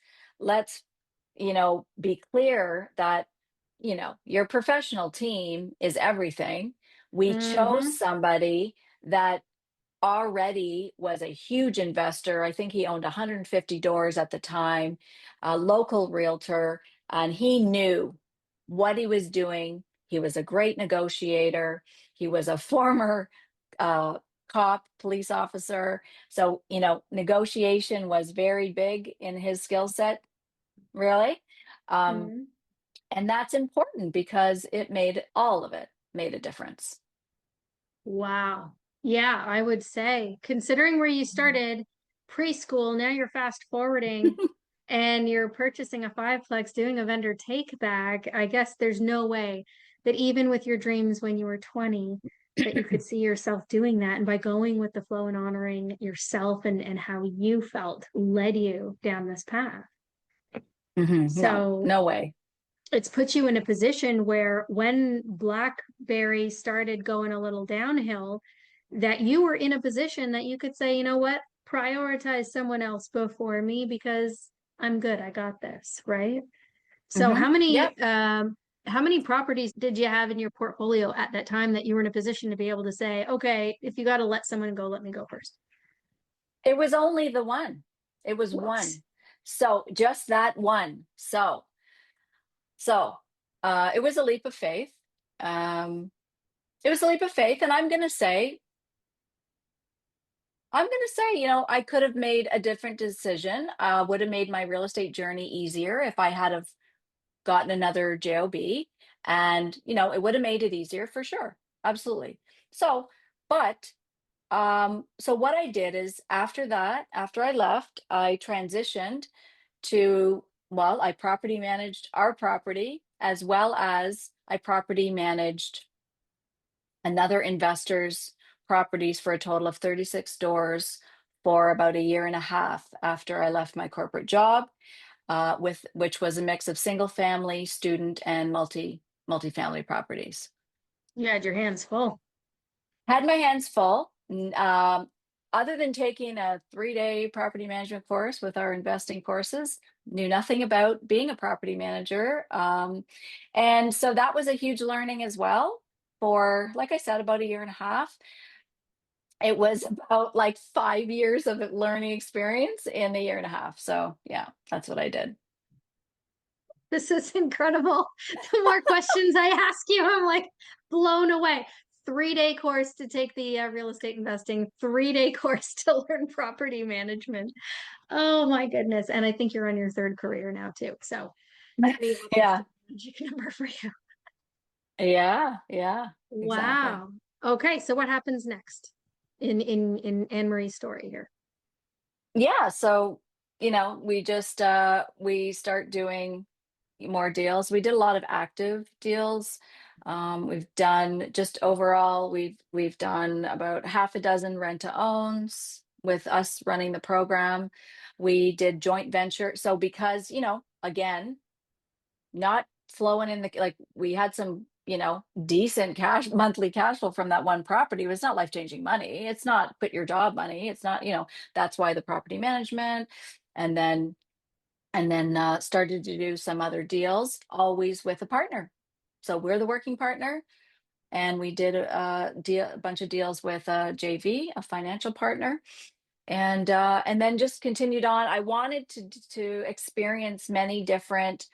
be clear that, your professional team is everything. We chose Mm-hmm. somebody that already was a huge investor. I think he owned 150 doors at the time, a local realtor, and he knew what he was doing. He was a great negotiator. He was a former uh, cop, police officer. So, negotiation was very big in his skill set, really. Um, Mhm. and that's important because all of it made a difference. Wow. Yeah, I would say, considering where you started preschool, now you're fast forwarding and you're purchasing a fiveplex, doing a vendor take back. I guess there's no way that even with your dreams when you were 20, that you could see yourself doing that. And by going with the flow and honoring yourself and how you felt led you down this path. No, So no way. it's put you in a position where when BlackBerry started going a little downhill, that you were in a position that you could say, you know what, prioritize someone else before me because I'm good. I got this, right? So Yep. how many properties did you have in your portfolio at that time that you were in a position to be able to say, okay, if you got to let someone go, let me go first? It was only the one. It was What? one. So just that one. So it was a leap of faith. Um, it was a leap of faith, and I'm gonna say, I could have made a different decision. Would have made my real estate journey easier if I had have gotten another job, and it would have made it easier for sure. Absolutely. So, but so what I did is after that, after I left, I transitioned to, well, I property managed our property as well as I property managed another investor's properties for a total of 36 doors for about a year and a half after I left my corporate job, with which was a mix of single family, student, and multifamily properties. You had your hands full. Had my hands full. Other than taking a 3-day property management course with our investing courses, knew nothing about being a property manager. And so that was a huge learning as well for, like I said, about a year and a half. It was about like 5 years of learning experience in a year and a half. So yeah, that's what I did. This is incredible. The more questions I ask you, I'm like blown away. 3-day course to take the real estate investing, 3-day course to learn property management. Oh my goodness. And I think you're on your third career now too. So maybe that's Yeah, just a magic number for you. yeah, exactly. Wow. Okay, so what happens next in Anne-Marie's story here? Yeah, so we start doing more deals. We did a lot of active deals. We've done just overall, we've done about half a dozen rent to owns with us running the program. We did joint venture. So because, again, not flowing in the like we had some, decent monthly cash flow from that one property. It was not life-changing money. It's not quit your job money. It's not, that's why the property management, and then started to do some other deals, always with a partner. So we're the working partner, and we did a bunch of deals with a JV, a financial partner, and then just continued on. I wanted to experience many different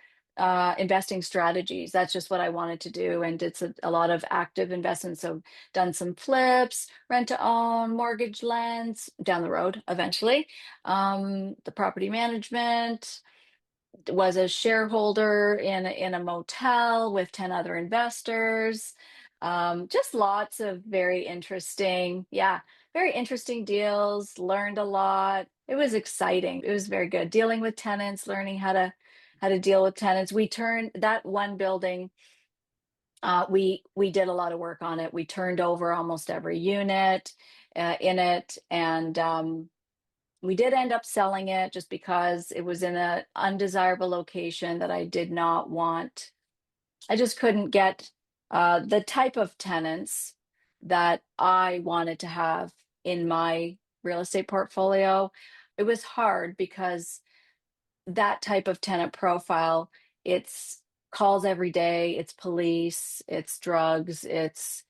investing strategies. That's just what I wanted to do, and did a lot of active investments. So done some flips, rent to own, mortgage lends down the road eventually, the property management, was a shareholder in a motel with 10 other investors. Just lots of very interesting deals. Learned a lot. It was exciting. It was very good. Dealing with tenants, learning how to deal with tenants. We turned that one building. We did a lot of work on it. We turned over almost every unit in it, and we did end up selling it just because it was in an undesirable location that I did not want. I just couldn't get the type of tenants that I wanted to have in my real estate portfolio. It was hard because that type of tenant profile, it's calls every day, it's police, it's drugs, it's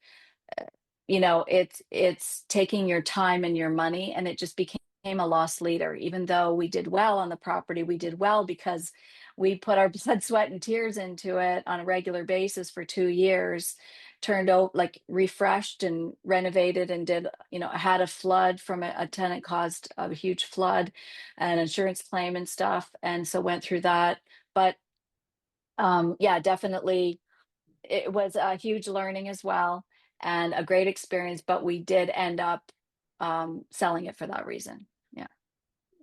it's taking your time and your money, and it just became a lost leader. Even though we did well on the property, we did well because we put our blood, sweat, and tears into it on a regular basis for 2 years, turned out like refreshed and renovated, and did, had a flood from a tenant, caused a huge flood, an insurance claim and stuff. And so went through that. But yeah, definitely it was a huge learning as well, and a great experience, but we did end up selling it for that reason. Yeah.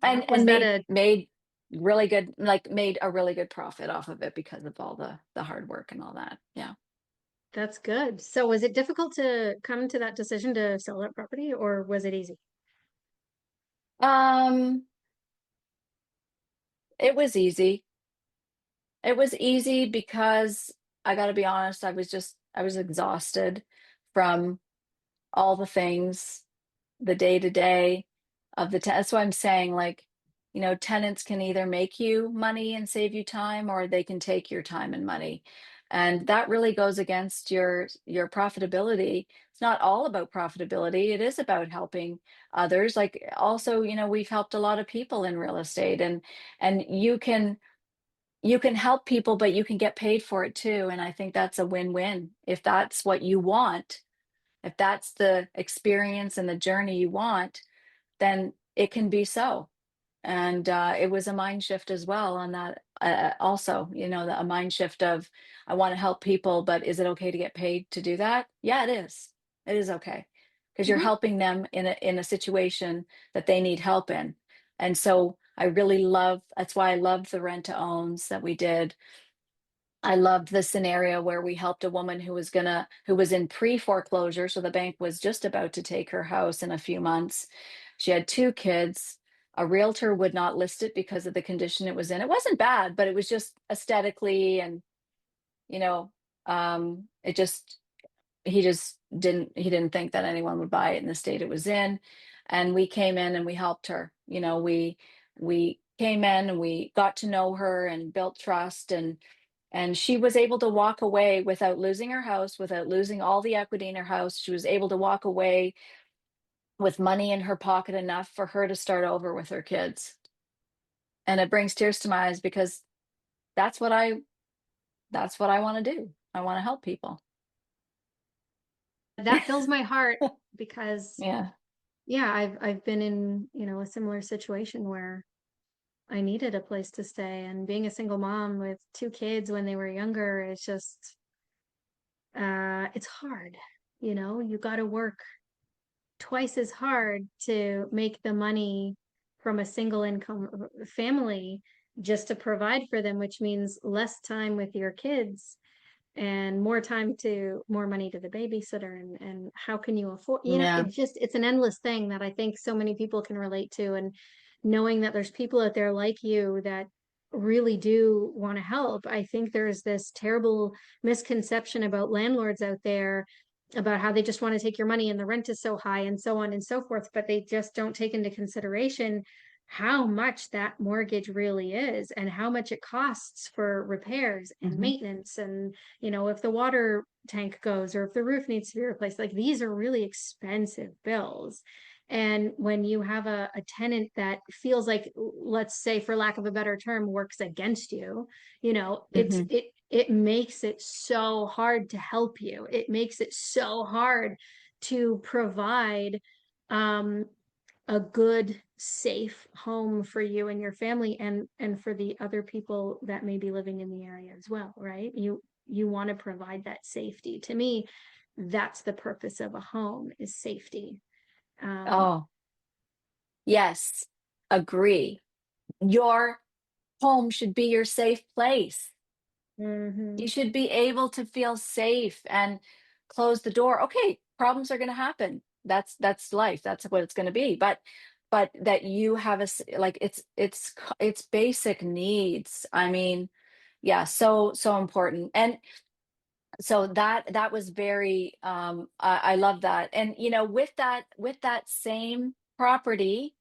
And Was that made really good, like made a really good profit off of it because of all the hard work and all that. Yeah. that's good. So was it difficult to come to that decision to sell that property, or was it easy? Um, it was easy. It was easy because I got to be honest, I was exhausted from all the things, the day to day of that's why I'm saying, like, tenants can either make you money and save you time, or they can take your time and money. And that really goes against your profitability. It's not all about profitability. It is about helping others. Like, also, we've helped a lot of people in real estate, and you can help people, but you can get paid for it too. And I think that's a win-win. If that's what you want, if that's the experience and the journey you want, then it can be so. And it was a mind shift as well on that. Also, a mind shift of, I want to help people, but is it okay to get paid to do that? Yeah, it is. It is okay, because you're Mhm. helping them in a situation that they need help in. And so I really love. That's why I love the rent to owns that we did. I loved the scenario where we helped a woman who was in pre-foreclosure. So the bank was just about to take her house in a few months. She had 2 kids. A realtor would not list it because of the condition it was in. It wasn't bad, but it was just aesthetically, and, you know, it just, he didn't think that anyone would buy it in the state it was in. And we came in and we helped her. We came in and we got to know her and built trust, and she was able to walk away without losing her house, without losing all the equity in her house. She was able to walk away with money in her pocket, enough for her to start over with her kids. And it brings tears to my eyes, because that's what I that's what I want to do. I want to help people. That fills my heart because Yeah. yeah, I've been in, a similar situation where I needed a place to stay, and being a single mom with 2 kids when they were younger, it's just it's hard. You got to work twice as hard to make the money from a single income family just to provide for them, which means less time with your kids and more money to the babysitter, and how can you afford, Yeah. it's an endless thing that I think so many people can relate to. And knowing that there's people out there like you that really do want to help. I think there's this terrible misconception about landlords out there about how they just want to take your money and the rent is so high and so on and so forth, but they just don't take into consideration how much that mortgage really is and how much it costs for repairs and Hmm. maintenance. And if the water tank goes or if the roof needs to be replaced, like these are really expensive bills. And when you have a tenant that feels like, let's say for lack of a better term, works against you, Hmm. it makes it so hard to help you. It makes it so hard to provide um a good, safe home for you and your family, and for the other people that may be living in the area as well, right? You want to provide that safety. To me, that's the purpose of a home, is safety. um Oh, yes. Agree. Your home should be your safe place. You mhm. should be able to feel safe and close the door. Okay, problems are going to happen. That's life. That's what it's going to be. But that you have like, it's basic needs. I mean, yeah, so important. And so that was very, I love that. And with that same property,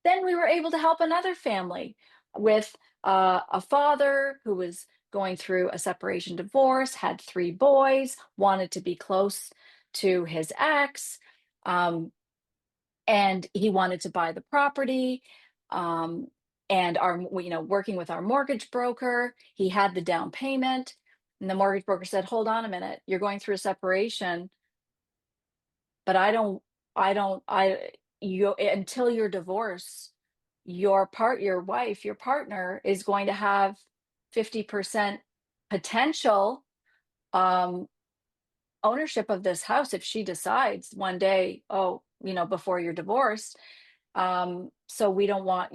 then we were able to help another family with a father who was going through a separation divorce, had 3 boys, wanted to be close to his ex, and he wanted to buy the property. Um, and working with our mortgage broker, he had the down payment, and the mortgage broker said, "Hold on a minute, you're going through a separation, but you until your divorce, your wife, your partner is going to have 50% potential um, ownership of this house if she decides one day, oh, before you're divorced. So we don't want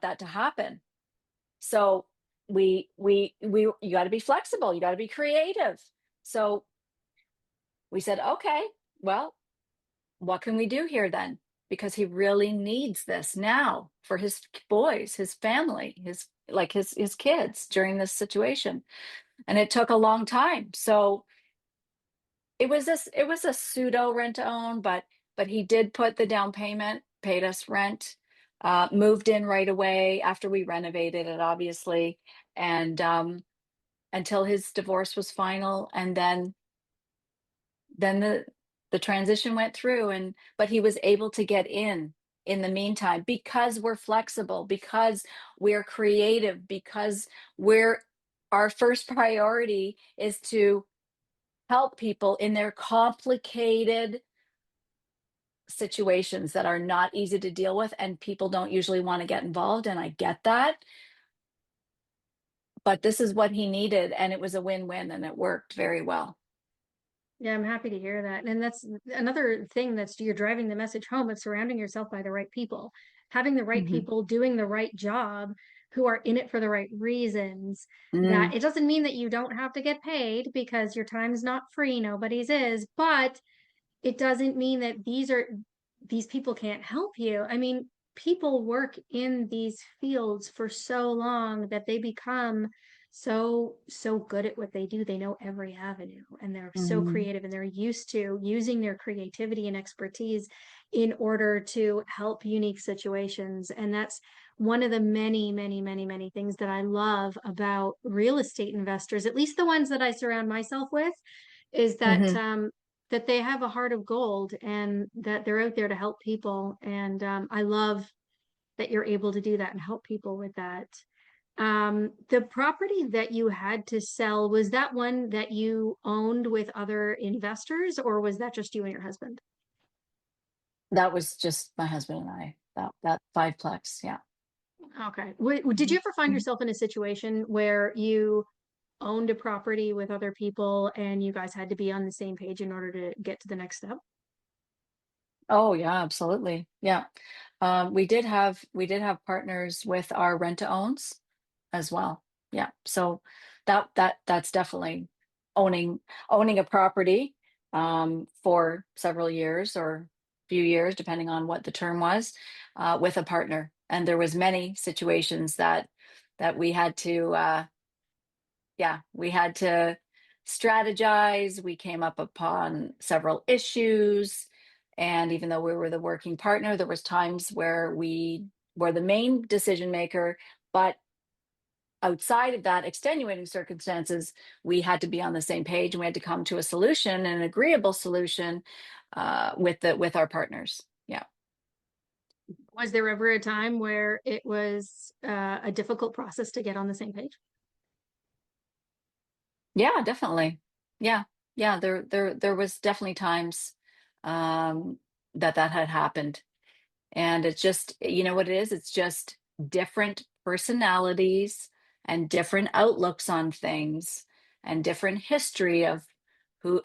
that to happen. So you got to be flexible, you got to be creative." So we said, okay, well, what can we do here then? Because he really needs this now for his boys, his family, his kids during this situation. And it took a long time. So it was a pseudo rent to own, but he did put the down payment, paid us rent, moved in right away after we renovated it, obviously, and until his divorce was final, and then the transition went through, but he was able to get in the meantime, because we're flexible, because we're creative, because we're our first priority is to help people in their complicated situations that are not easy to deal with, and people don't usually want to get involved, and I get that, but this is what he needed, and it was a win-win, and it worked very well. Yeah, I'm happy to hear that. And that's another thing that's you're driving the message home of surrounding yourself by the right people, having the right Mhm. people doing the right job who are in it for the right reasons. Mm, That it doesn't mean that you don't have to get paid because your time's not free, nobody's is, but it doesn't mean that these people can't help you. I mean, people work in these fields for so long that they become so good at what they do. They know every avenue and they're so mhm, creative and they're used to using their creativity and expertise in order to help unique situations. And that's one of the many things that I love about real estate investors, at least the ones that I surround myself with, is that mhm. that they have a heart of gold and that they're out there to help people. And I love that you're able to do that and help people with that. The property that you had to sell, was that one that you owned with other investors, or was that just you and your husband? That was just my husband and I, that fiveplex, yeah. Okay. Did you Mhm, ever find mhm. yourself in a situation where you owned a property with other people and you guys had to be on the same page in order to get to the next step? Oh, yeah, absolutely, yeah. We did have partners with our rent-to-owns as well, yeah, so that's definitely owning owning a property, for several years or few years, depending on what the term was, with a partner, and there was many situations that we had to, yeah, we had to strategize. We came up upon several issues, and even though we were the working partner, there was times where we were the main decision maker, but outside of that extenuating circumstances, we had to be on the same page, and we had to come to a solution, an agreeable solution, with our partners. Yeah. Was there ever a time where it was a difficult process to get on the same page? Yeah, definitely. Yeah. Yeah, there was definitely times um that had happened. And it's just, you know what it is? It's just different personalities and different outlooks on things and different history of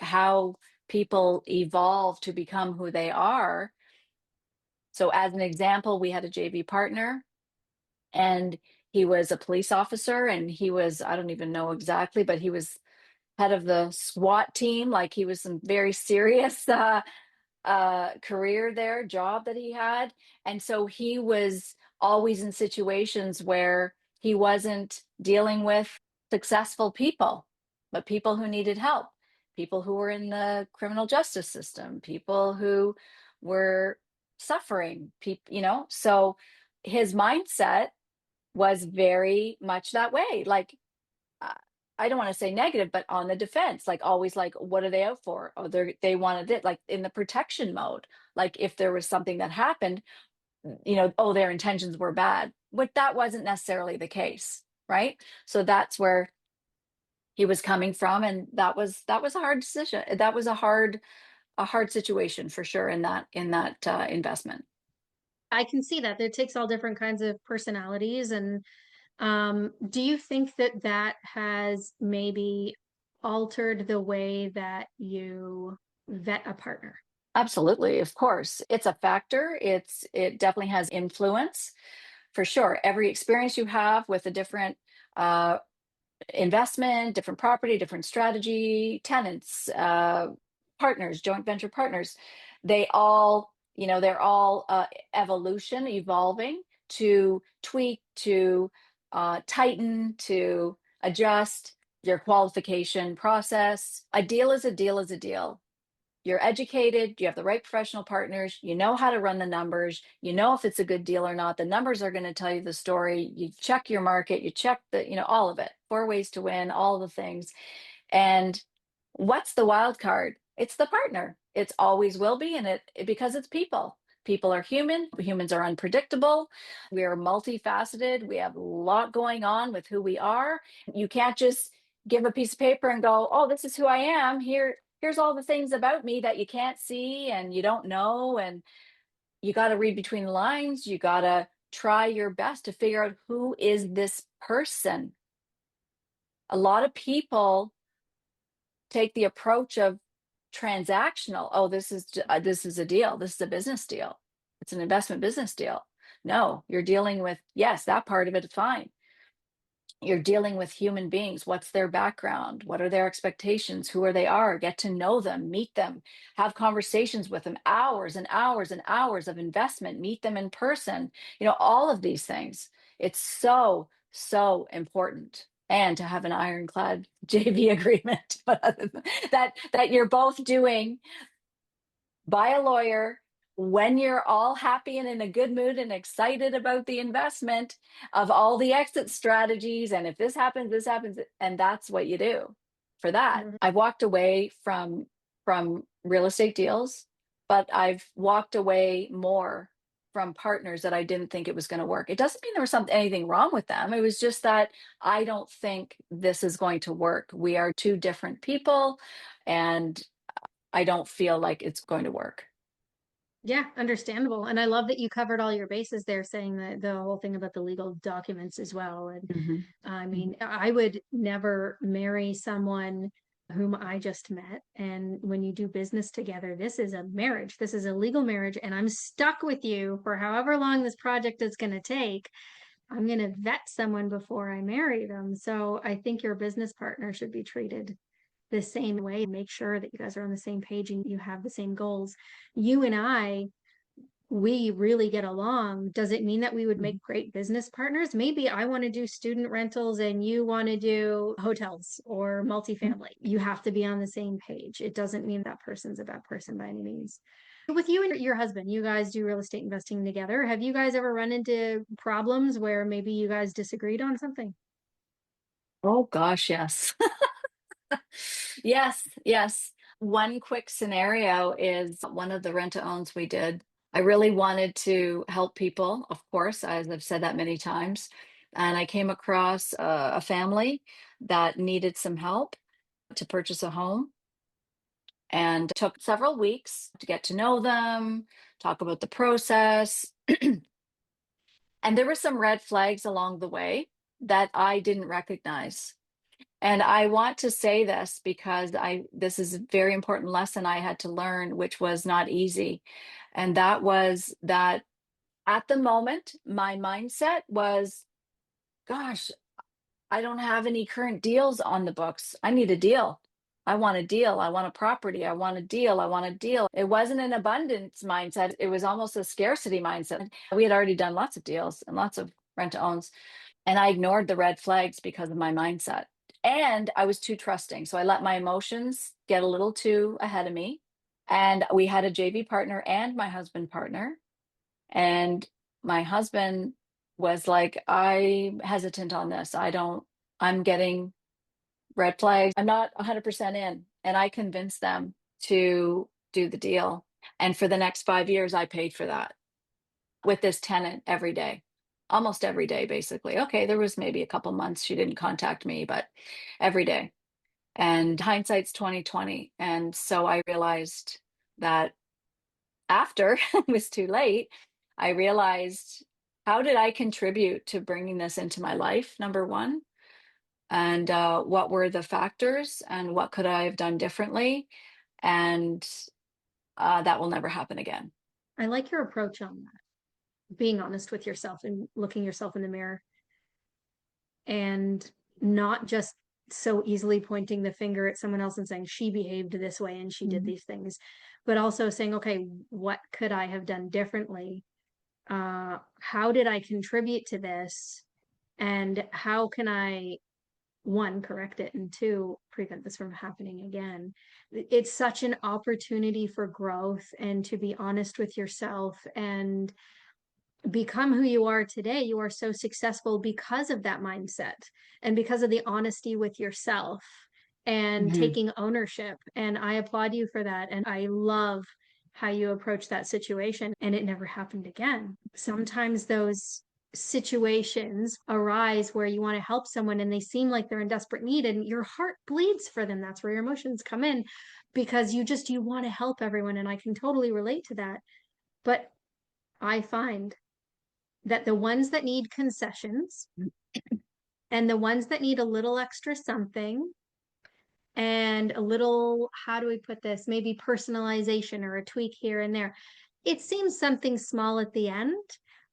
how people evolve to become who they are. So as an example, we had a JV partner, and he was a police officer, and he was, I don't even know exactly, but he was head of the SWAT team. Like, he was some very serious career there, job that he had. And so he was always in situations where he wasn't dealing with successful people, but people who needed help, people who were in the criminal justice system, people who were suffering, people, so his mindset was very much that way. Like, I don't want to say negative, but on the defense, like always like, what are they out for? Oh, they wanted it, like in the protection mode. Like if there was something that happened, oh, their intentions were bad. But that wasn't necessarily the case, right? So that's where he was coming from, and that was a hard decision. That was a hard situation for sure in that investment. I can see that. It takes all different kinds of personalities. And do you think that that has maybe altered the way that you vet a partner? Absolutely, of course. It's a factor. It definitely has influence for sure. Every experience you have with a different uh, investment, different property, different strategy, tenants, partners, joint venture partners, they're all evolution, evolving to tweak, to tighten, to adjust your qualification process. A deal is a deal is a deal. You're educated, you have the right professional partners, you know how to run the numbers, you know if it's a good deal or not. The numbers are going to tell you the story. You check your market, you check all of it. Four ways to win, all the things. And what's the wild card? It's the partner. It's always will be, and because it's people. People are human. Humans are unpredictable. We are multifaceted. We have a lot going on with who we are. You can't just give a piece of paper and go, "Oh, this is who I am. Here's all the things about me that you can't see and you don't know." And you got to read between the lines. You got to try your best to figure out who is this person. A lot of people take the approach of transactional. Oh, this is a deal. This is a business deal. It's an investment business deal. No, you're dealing with, yes, that part of it is fine. You're dealing with human beings. What's their background? What are their expectations? Who are they are? Get to know them, meet them, have conversations with them, hours and hours and hours of investment, meet them in person, all of these things. It's so, so important. And to have an ironclad JV agreement, but that you're both doing by a lawyer when you're all happy and in a good mood and excited about the investment of all the exit strategies. And if this happens, and that's what you do for that. Mhm. I walked away from real estate deals, but I've walked away more from partners that I didn't think it was going to work. It doesn't mean there was anything wrong with them. It was just that I don't think this is going to work. We are two different people, and I don't feel like it's going to work. Yeah, understandable. And I love that you covered all your bases there, saying that the whole thing about the legal documents as well. And Mhm. I Mhm. mean, I would never marry someone whom I just met. And when you do business together, this is a marriage. This is a legal marriage. And I'm stuck with you for however long this project is going to take. I'm going to vet someone before I marry them. So I think your business partner should be treated the same way. Make sure that you guys are on the same page and you have the same goals. You and I, we really get along. Does it mean that we would Mhm. make great business partners? Maybe I want to do student rentals and you want to do hotels or multifamily. You have to be on the same page. It doesn't mean that person's a bad person by any means. With you and your husband, you guys do real estate investing together. Have you guys ever run into problems where maybe you guys disagreed on something? Oh gosh, yes. Yes, yes. One quick scenario is one of the rent-to-owns we did. I really wanted to help people, of course, as I've said that many times. And I came across a family that needed some help to purchase a home, and took several weeks to get to know them, talk about the process. And there were some red flags along the way that I didn't recognize. And I want to say this because this is a very important lesson I had to learn, which was not easy. And that was that at the moment, my mindset was, gosh, I don't have any current deals on the books. I need a deal. I want a deal. I want a property. I want a deal. I want a deal. It wasn't an abundance mindset. It was almost a scarcity mindset. We had already done lots of deals and lots of rent to owns, and I ignored the red flags because of my mindset. And I was too trusting. So I let my emotions get a little too ahead of me. And we had a JV partner and my husband partner. And my husband was like, I'm hesitant on this. I'm getting red flags. I'm not 100% in. And I convinced them to do the deal. And for the next 5 years, I paid for that with this tenant every day, almost every day, basically. Okay, there was maybe a couple months she didn't contact me, but every day. And hindsight's 2020. And so I realized that after it was too late, I realized, how did I contribute to bringing this into my life? Number one. And what were the factors and what could I have done differently? And that will never happen again. I like your approach on that, being honest with yourself and looking yourself in the mirror and not just so easily pointing the finger at someone else and saying she behaved this way and she did Mhm. these things, but also saying, okay, what could I have done differently? How did I contribute to this? And how can I, one, correct it, and two, prevent this from happening again? It's such an opportunity for growth and to be honest with yourself and become who you are today. You are so successful because of that mindset and because of the honesty with yourself and Mhm. taking ownership. And I applaud you for that. And I love how you approach that situation, and it never happened again. Sometimes those situations arise where you want to help someone and they seem like they're in desperate need and your heart bleeds for them. That's where your emotions come in, because you want to help everyone, and I can totally relate to that. But I find that the ones that need concessions and the ones that need a little extra something and a little, how do we put this, maybe personalization or a tweak here and there, it seems something small at the end,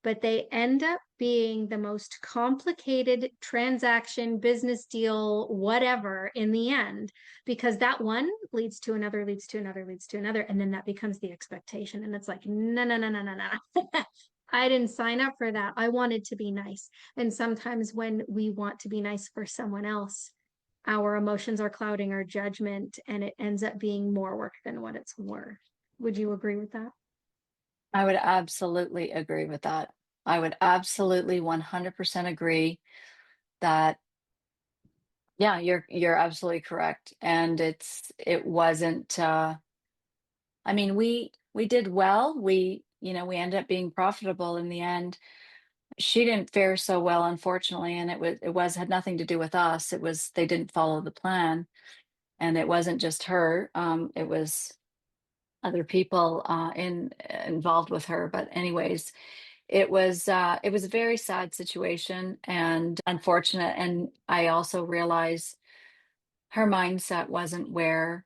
but they end up being the most complicated transaction, business deal, whatever in the end, because that one leads to another, leads to another, leads to another. And then that becomes the expectation. And it's like, no, no, no, no, no, no. I didn't sign up for that. I wanted to be nice. And sometimes when we want to be nice for someone else, our emotions are clouding our judgment and it ends up being more work than what it's worth. Would you agree with that? I would absolutely agree with that. I would absolutely 100% agree that, yeah, you're absolutely correct. And it wasn't I mean, we did well. We ended up being profitable in the end. She didn't fare so well, unfortunately, and it was had nothing to do with us. It was they didn't follow the plan, and it wasn't just her. It was other people involved with her. But anyways, it was a very sad situation and unfortunate. And I also realized her mindset wasn't where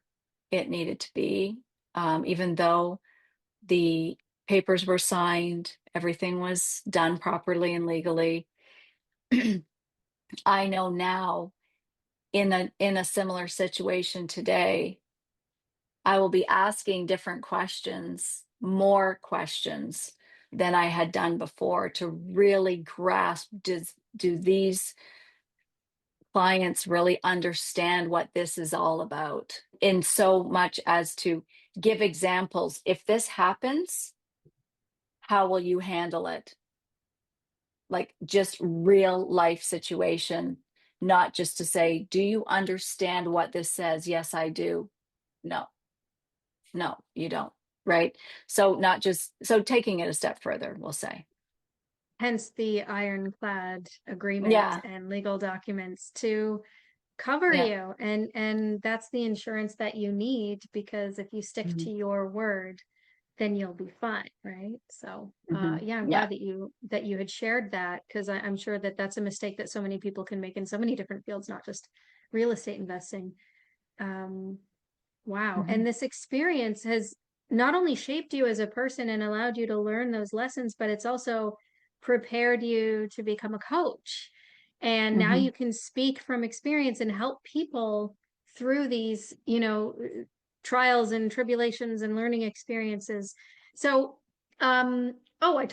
it needed to be. Even though the papers were signed, everything was done properly and legally. I know now, in a similar situation today, I will be asking different questions, more questions than I had done before, to really grasp, do these clients really understand what this is all about? In so much as to give examples. If this happens, how will you handle it? Like, just real life situation, not just to say, do you understand what this says? Yes, I do. No, no, you don't. Right. So not just so taking it a step further, we'll say. Hence the ironclad agreement Yeah. and legal documents to cover Yeah. you. And that's the insurance that you need, because if you stick Mhm. to your word, then you'll be fine, right? So Mhm. yeah, I'm Yeah. glad that you had shared that, because I'm sure that that's a mistake that so many people can make in so many different fields, not just real estate investing. um Wow. Mhm. And this experience has not only shaped you as a person and allowed you to learn those lessons, but it's also prepared you to become a coach. And now Mhm. you can speak from experience and help people through these, trials and tribulations and learning experiences. So, oh, I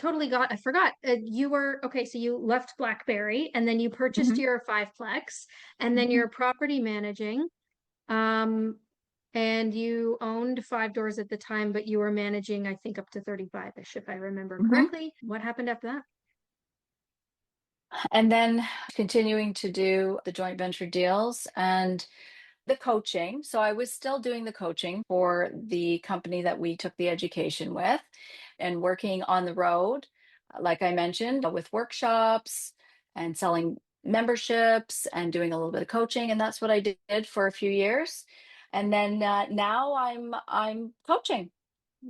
forgot. You were, okay, so you left BlackBerry and then you purchased Mhm. your fiveplex and then Mhm. you're property managing. Um, and you owned five doors at the time, but you were managing, I think, up to 35-ish, if I remember Mhm. correctly. What happened after that? And then continuing to do the joint venture deals and the coaching. So I was still doing the coaching for the company that we took the education with and working on the road, like I mentioned, with workshops and selling memberships and doing a little bit of coaching. And that's what I did for a few years. And then now I'm coaching,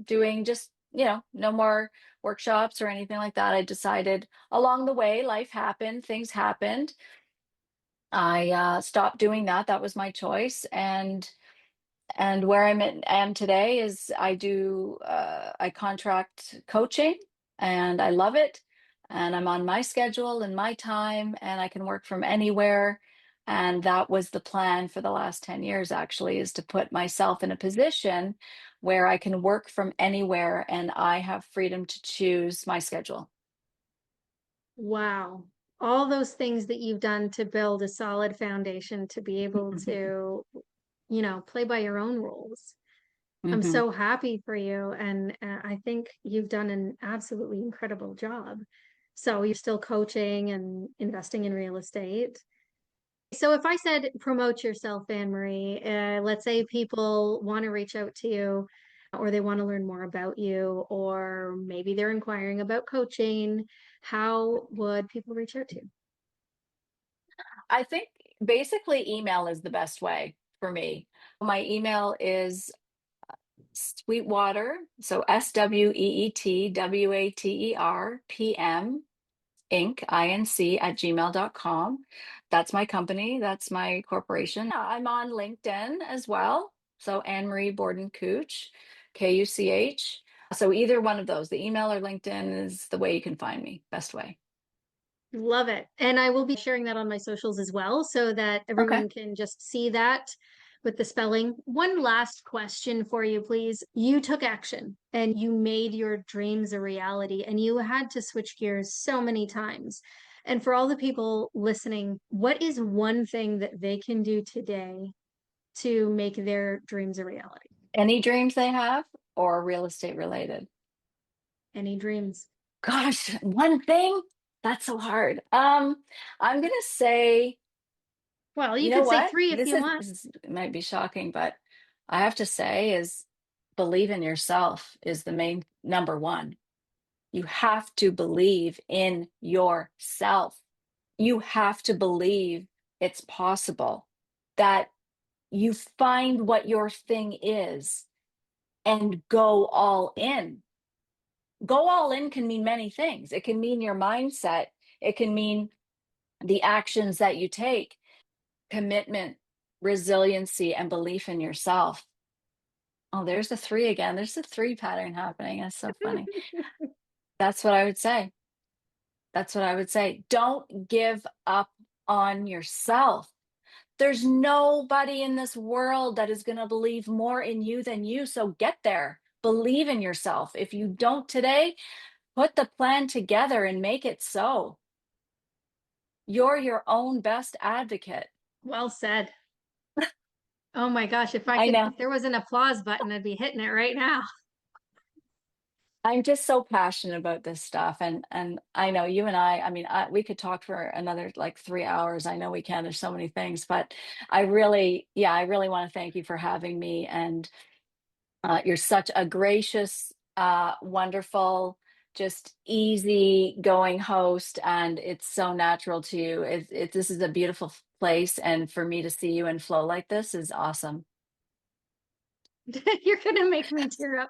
doing just, no more workshops or anything like that. I decided along the way, life happened, things happened. I stopped doing that. That was my choice. And where am today is I contract coaching, and I love it. And I'm on my schedule and my time, and I can work from anywhere. And that was the plan for the last 10 years, actually, is to put myself in a position where I can work from anywhere and I have freedom to choose my schedule. Wow. All those things that you've done to build a solid foundation to be able to, play by your own rules. I'm Hmm. so happy for you. And I think you've done an absolutely incredible job. So you're still coaching and investing in real estate. So if I said promote yourself, Annmarie, let's say people want to reach out to you or they want to learn more about you, or maybe they're inquiring about coaching, how would people reach out to you? I think basically email is the best way for me. My email is Sweetwater, so SWEETWATER PM Inc. at gmail.com. That's my company. That's my corporation. I'm on LinkedIn as well. So Annmarie Bordin-Kuch, Kuch. So either one of those, the email or LinkedIn is the way you can find me. Best way. Love it. And I will be sharing that on my socials as well so that Okay. everyone can just see that with the spelling. One last question for you, please. You took action and you made your dreams a reality, and you had to switch gears so many times. And for all the people listening, what is one thing that they can do today to make their dreams a reality? Any dreams they have or real estate related? Any dreams? Gosh, one thing? That's so hard. I'm gonna say, Well, you you know could say what? three if you want. It might be shocking, but I have to say is believe in yourself is the main number one. You have to believe in yourself. You have to believe it's possible, that you find what your thing is and go all in. Go all in can mean many things. It can mean your mindset. It can mean the actions that you take, commitment, resiliency, and belief in yourself. Oh, there's the three again. There's the three pattern happening. That's so funny. That's what I would say. That's what I would say. Don't give up on yourself. There's nobody in this world that is going to believe more in you than you. So get there. Believe in yourself. If you don't today, put the plan together and make it so. You're your own best advocate. Well said. Oh my gosh, I know. if there was an applause button, I'd be hitting it right now. I'm just so passionate about this stuff. And I know you and I mean, we could talk for another like 3 hours. I know we can. There's so many things, but I really want to thank you for having me. And you're such a gracious, wonderful, just easy going host. And it's so natural to you. This is a beautiful place. And for me to see you and flow like this is awesome. You're gonna make me tear up.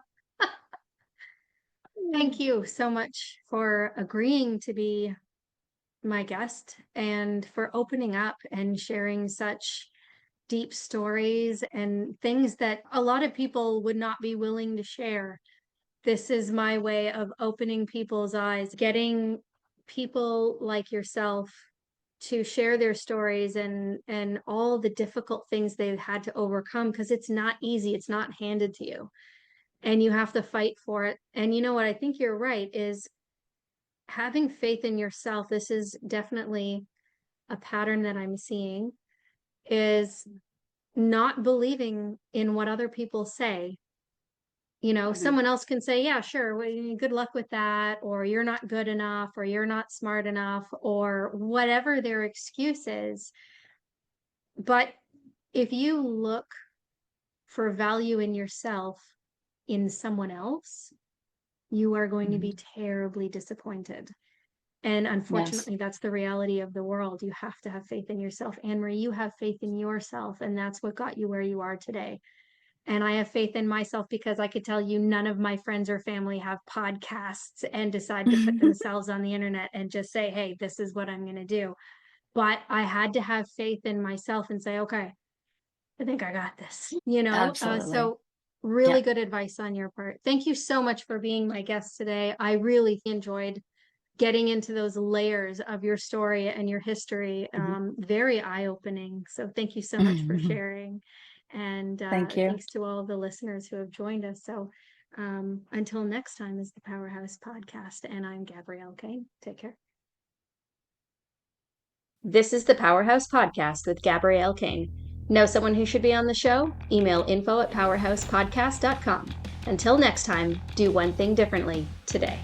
Thank you so much for agreeing to be my guest and for opening up and sharing such deep stories and things that a lot of people would not be willing to share. This is my way of opening people's eyes, getting people like yourself to share their stories and all the difficult things they've had to overcome, because it's not easy, it's not handed to you, and you have to fight for it. And you know what, I think you're right, is having faith in yourself. This is definitely a pattern that I'm seeing, is not believing in what other people say. Someone else can say, yeah, sure, well, good luck with that, or you're not good enough, or you're not smart enough, or whatever their excuse is. But if you look for value in yourself in someone else, you are going to be terribly disappointed. And Yes. unfortunately, that's the reality of the world. You have to have faith in yourself. Annmarie, you have faith in yourself, and that's what got you where you are today. And I have faith in myself because I could tell you none of my friends or family have podcasts and decide to put themselves on the internet and just say, hey, this is what I'm going to do. But I had to have faith in myself and say, okay, I think I got this, Absolutely. So really Yeah. good advice on your part. Thank you so much for being my guest today. I really enjoyed getting into those layers of your story and your history. Very eye-opening. So thank you so much for sharing. And Thank you. thanks to all of the listeners who have joined us. So until next time is the PowerHaus Podcast. And I'm Gabrielle Caine. Take care. This is the PowerHaus Podcast with Gabrielle Caine. Know someone who should be on the show? Email info@powerhouspodcast.com. Until next time, do one thing differently today.